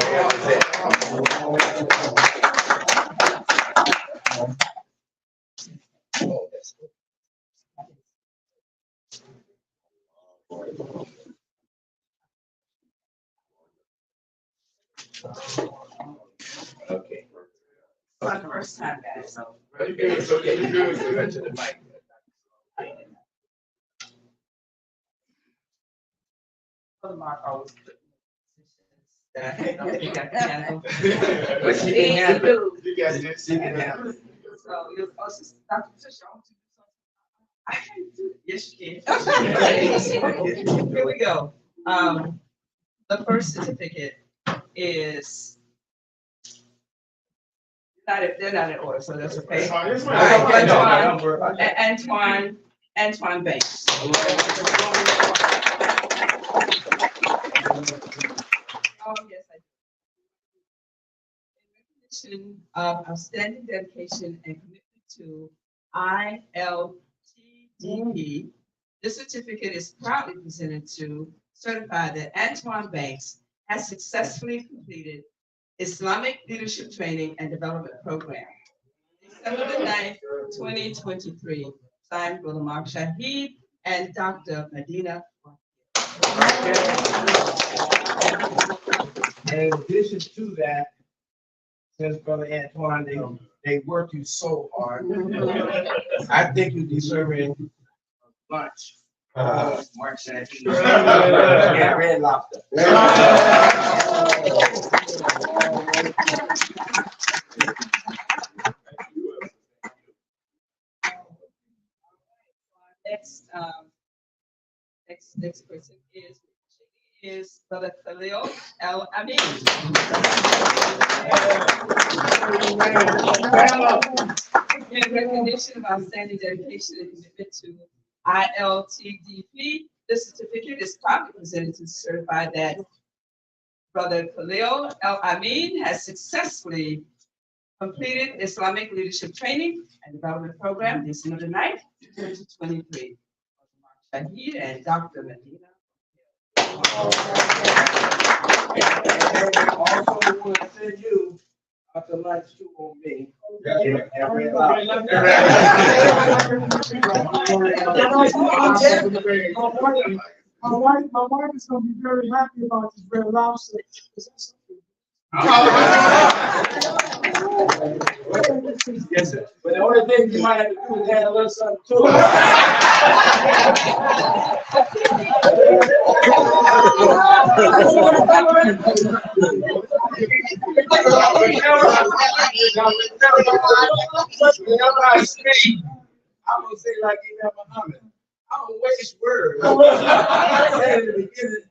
okay. My first time, guys. It's okay. You're good. So right to the mic. Mark always put But she can handle it. You guys did. She can handle it. So you're supposed to, Dr. Patricia, I want you to do something. I can't do it. Yes, you can. Here we go. The first certificate is they're not in order, so that's okay. All right, Antoine Banks. Oh, yes, I do. In recognition of outstanding dedication and commitment to ILTDP, this certificate is proudly presented to certify that Antoine Banks has successfully completed Islamic Leadership Training and Development Program. December the 9th, 2023, signed Brother Mark Shahid and Dr. Medina. In addition to that, since Brother Antoine, they worked you so hard. I think you deserve lunch. Mark Shahid. Yeah, Red Lobster. Next person is Brother Khalil El Amin. In recognition of outstanding dedication and commitment to ILTDP, this certificate is proudly presented to certify that Brother Khalil El Amin has successfully completed Islamic Leadership Training and Development Program December the 9th, 2023. Shahid and Dr. Medina. Also want to send you out to lunch too on me. My wife is going to be very happy about this red lobster. Yes, sir. But the only thing you might have to do is add a little something to I'm gonna say like Imam Muhammad. I don't waste words. I said in the beginning.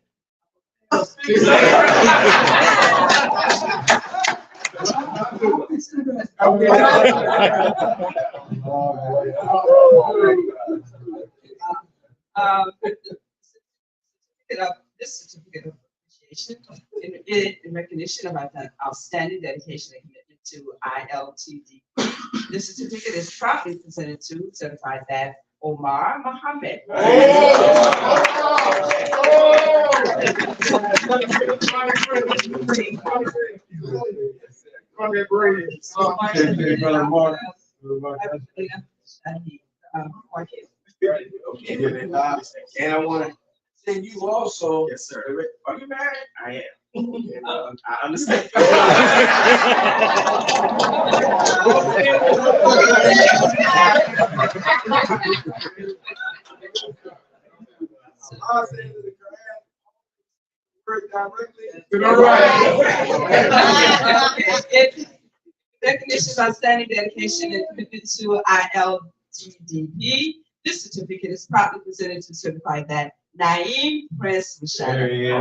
This certificate of appreciation in recognition of outstanding dedication and commitment to ILTD. This certificate is proudly presented to certify that Omar Mohammed. from their grades. Brother Mark. And I want to send you also. Yes, sir. Are you married? I am. I understand. Recognition of outstanding dedication and commitment to ILTDP. This certificate is proudly presented to certify that Naeem Prince Michelle. There he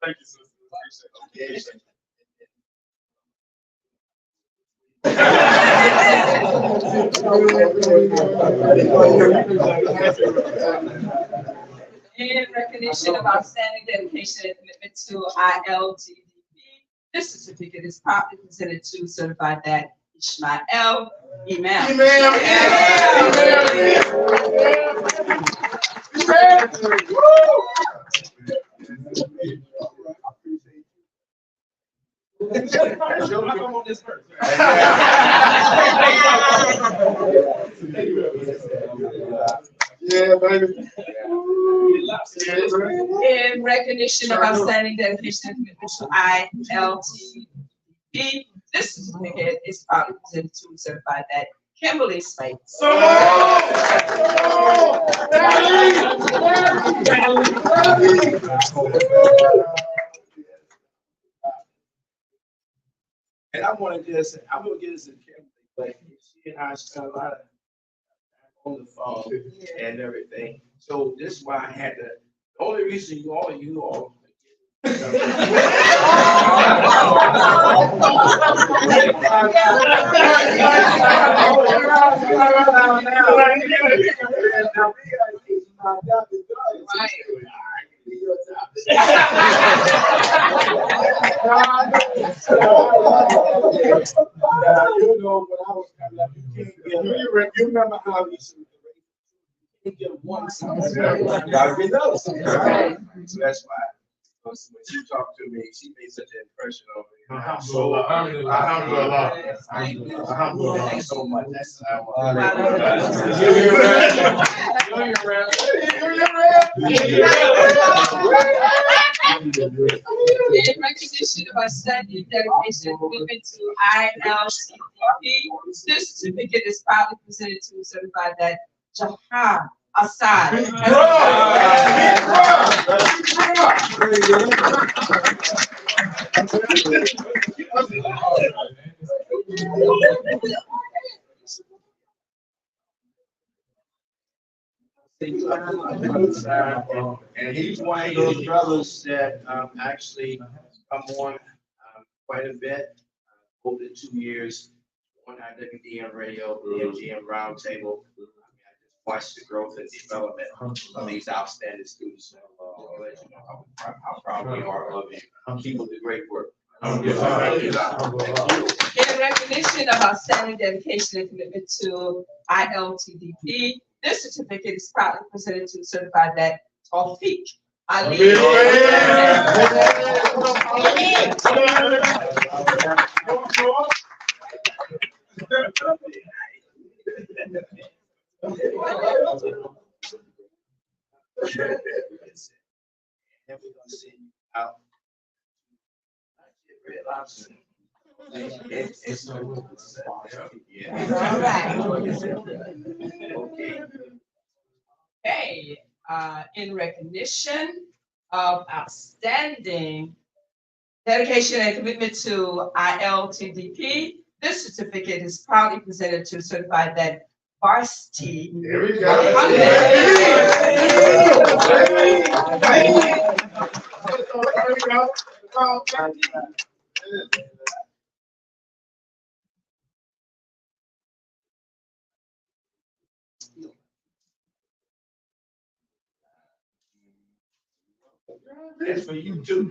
Thank you, sister. Appreciate it. In recognition of outstanding dedication and commitment to ILTDP, this certificate is proudly presented to certify that Ishmael Imam. Yeah, baby. In recognition of outstanding dedication and commitment to ILTDP, this certificate is proudly presented to certify that Kimberly Spades. And I want to just, I'm gonna get this in Kimberly, but she and I spent a lot of time on the phone and everything. So this is why I had to, the only reason you all. You remember how we used to get one song? Gotta be those. So that's why. When she talked to me, she made such an impression on me. So, alhamdulillah. Thank you so much. That's what I want. In recognition of our study dedication and commitment to ILCDP, this certificate is proudly presented to certify that Jahar Assad. And he's one of those brothers that actually come on quite a bit over the 2 years on IWDM radio, the MGM roundtable. I just watched the growth and development of these outstanding students. I'll let you know how proud we are of you. Keep up the great work. In recognition of outstanding dedication and commitment to ILTDP, this certificate is proudly presented to certify that Tawfiq Ali. Okay, in recognition of outstanding dedication and commitment to ILTDP, this certificate is proudly presented to certify that Varsity. There we go. That's for you too.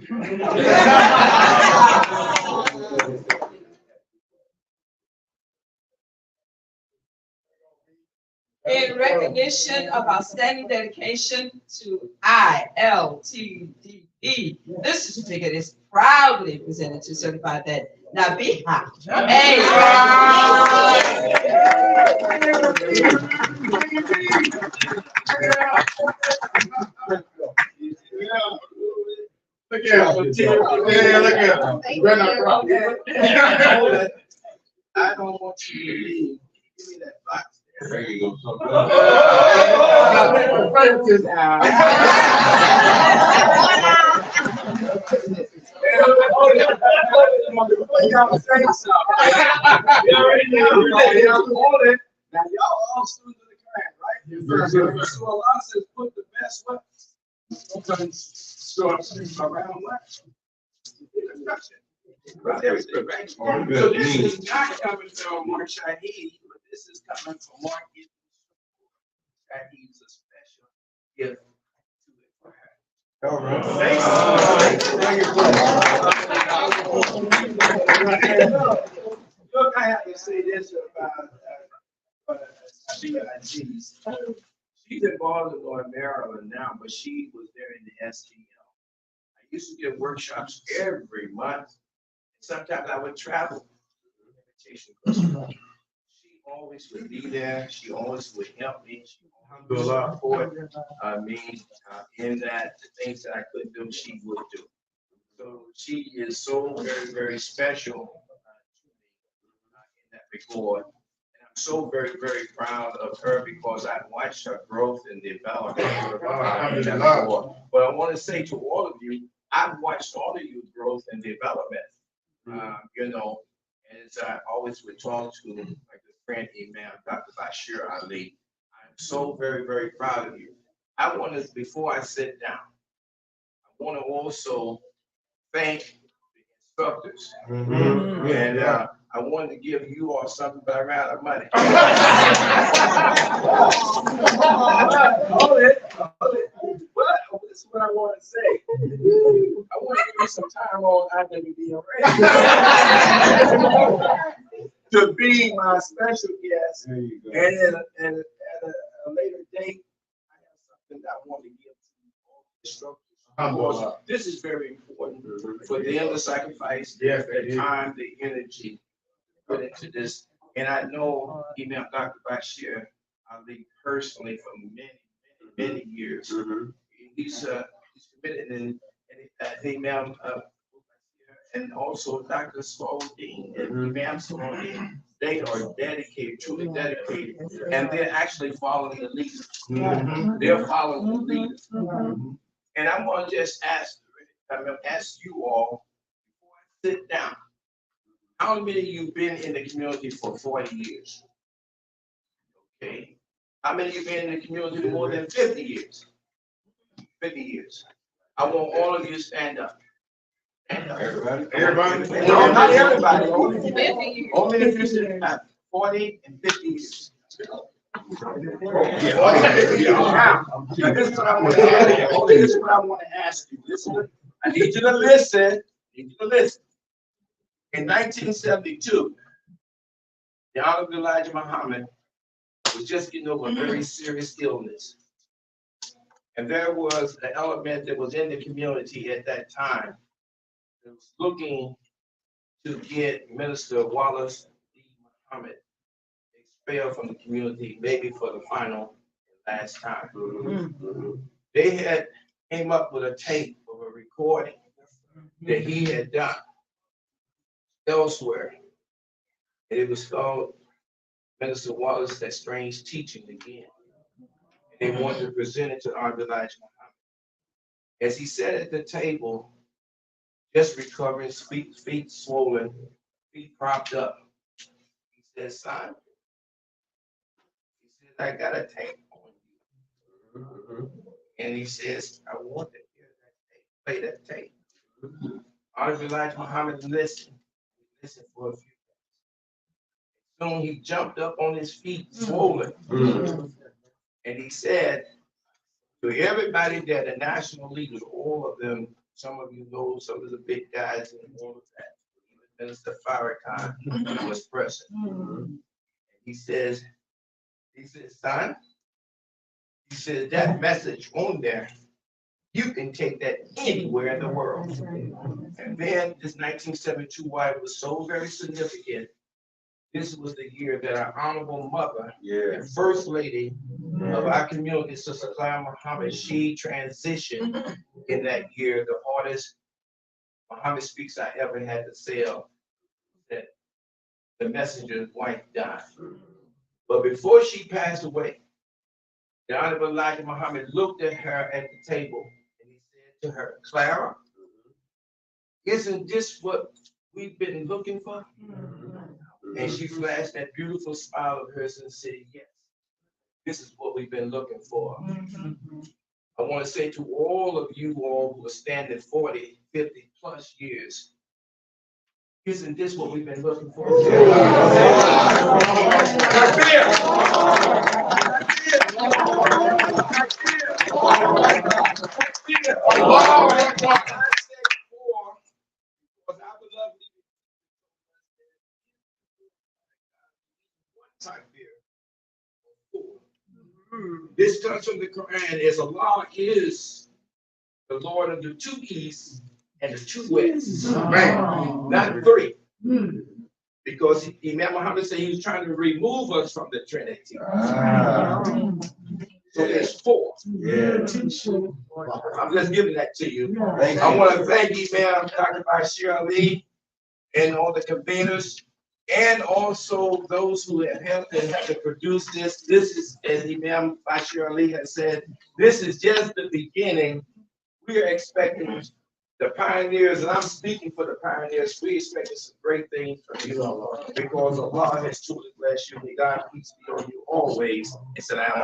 In recognition of outstanding dedication to ILTDE, this certificate is proudly presented to certified that Nabiha. Look at him. Yeah, look at him. We're not proud. I don't want you to leave. Give me that box. There you go. Now y'all all students of the class, right? So Allah says put the best weapons. Sometimes short around what? Right, everything, right? So this is not coming from Mark Shahid, but this is coming from Mark. Shahid's a special gift to it for her. All right. Look, I have to say this about ATTBG. She's in Baltimore, Maryland now, but she was there in the STL. I used to give workshops every month. Sometimes I would travel. She always would be there. She always would help me. She always would support me in that the things that I couldn't do, she would do. So she is so very, very special in that regard. And I'm so very, very proud of her because I've watched her growth and development. But I want to say to all of you, I've watched all of you growth and development. You know, as I always would talk to my good friend Imam Dr. Bashir Ali. I'm so very, very proud of you. I want to, before I sit down, I want to also thank the instructors. And I wanted to give you all something, but I ran out of money. Hold it. But this is what I want to say. I want to give you some time on IWD to be my special guest. There you go. And at a later date, I have something that I want to give to all the instructors. Because this is very important for them to sacrifice their time, the energy put into this. And I know Imam Dr. Bashir Ali personally for many years. He's committed and Imam and also Dr. Spalding and Imam Spalding, they are dedicated, truly dedicated, and they're actually following the leaders. They're following the leaders. And I'm going to just ask you all, before I sit down, how many of you been in the community for 40 years? Okay. How many of you been in the community more than 50 years? 50 years. I want all of you to stand up. Stand up. Everybody? No, not everybody. Only if you're sitting at 40 and 50 years. Now, this is what I want to ask you. Only this is what I want to ask you. Listen, I need you to listen. In 1972, the Honorable Elijah Muhammad was just getting over a very serious illness. And there was an element that was in the community at that time that was looking to get Minister Wallace D. Muhammad expelled from the community, maybe for the final and last time. They had came up with a tape of a recording that he had done elsewhere. And it was called Minister Wallace, That Strange Teaching Again. And they wanted to present it to Honorable Elijah Muhammad. As he sat at the table, just recovering, feet swollen, feet propped up, he said, son, he said, I got a tape on you. And he says, I want to hear that tape, play that tape. Honorable Elijah Muhammad listened for a few minutes. Soon he jumped up on his feet, swollen. And he said, To everybody there, the national leaders, all of them, some of you know, some of the big guys and all of that. Minister Farrakhan was present. He says, son, he says, that message on there, you can take that anywhere in the world. And then this 1972 why it was so very significant. This was the year that our honorable mother, and first lady of our community, Sister Clara Muhammad, she transitioned in that year, the hardest Muhammad speaks I ever had to sell, that the messenger's wife died. But before she passed away, the Honorable Elijah Muhammad looked at her at the table and he said to her, Clara, isn't this what we've been looking for? And she flashed that beautiful smile of hers and said, yes, this is what we've been looking for. I want to say to all of you all who are standing 40, 50 plus years, isn't this what we've been looking for? This comes from the Quran, as Allah is the Lord of the two easts and the two wests, not three. Because Imam Muhammad said he was trying to remove us from the Trinity. So there's four. I'm just giving that to you. I want to thank Imam Dr. Bashir Ali and all the conveners, and also those who have helped and have to produce this. This is, as Imam Bashir Ali has said, this is just the beginning. We are expecting the pioneers, and I'm speaking for the pioneers, we expecting some great things from you, because Allah has truly blessed you. May God peace be on you always. Assalamu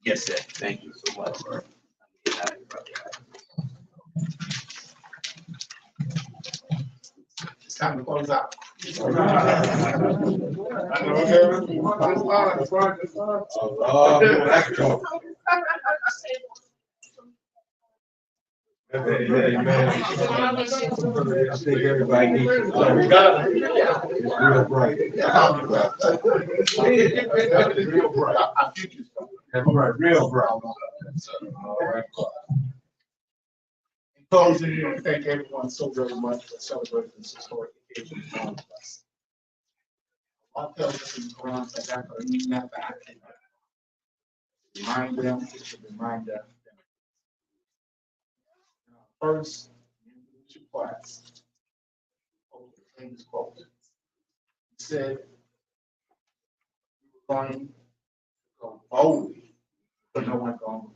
Yes, sir. Thank you so much. It's time to close out. I think everybody needs to. We got it. It's real bright. Real bright. Real bright. In closing, I want to thank everyone so very much for celebrating this historic occasion. Allah tells us in the Quran that remind them, it should remind them. First, in class, famous quote. He said, "We were going to go boldly, but no one going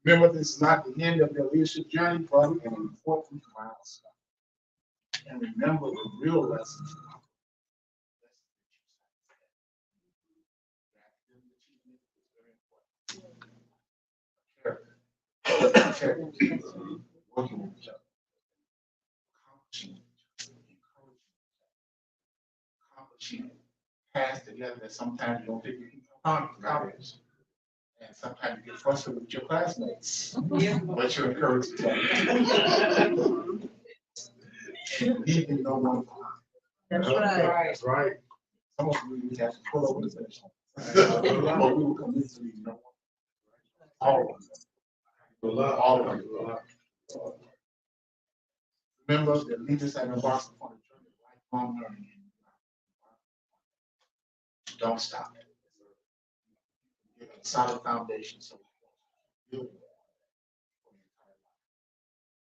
Remember, this is not the end of your leadership journey, but an important milestone. And remember the real lesson. Working with each other, accomplishing tasks together that sometimes you don't think you can accomplish. And sometimes you get frustrated with your classmates, but you're encouraged to and leaving no one behind. That's right. That's right. Some of you have to pull over the finish line. But we will commit to leave no one. All of them. All of them. Remember that leaders have embarked upon a journey of lifelong learning. Don't stop. Give a solid foundation so you build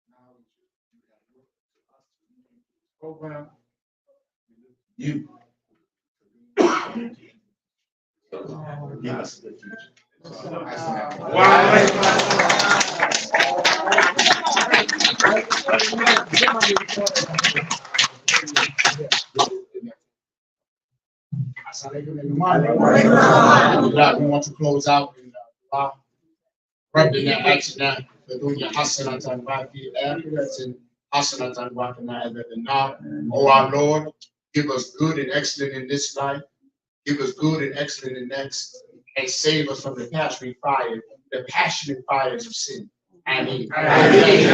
now you have looked to us to lead you through this program. We look to you. Give us the future. God, we want to close out in Rabbina Atina, Bedunya Hasanatan Baki, and Hasanatan Bakana, and now, oh our Lord, give us good and excellent in this life, give us good and excellent in next, and save us from the passionate fire, the passionate fires of sin. Amen. Amen.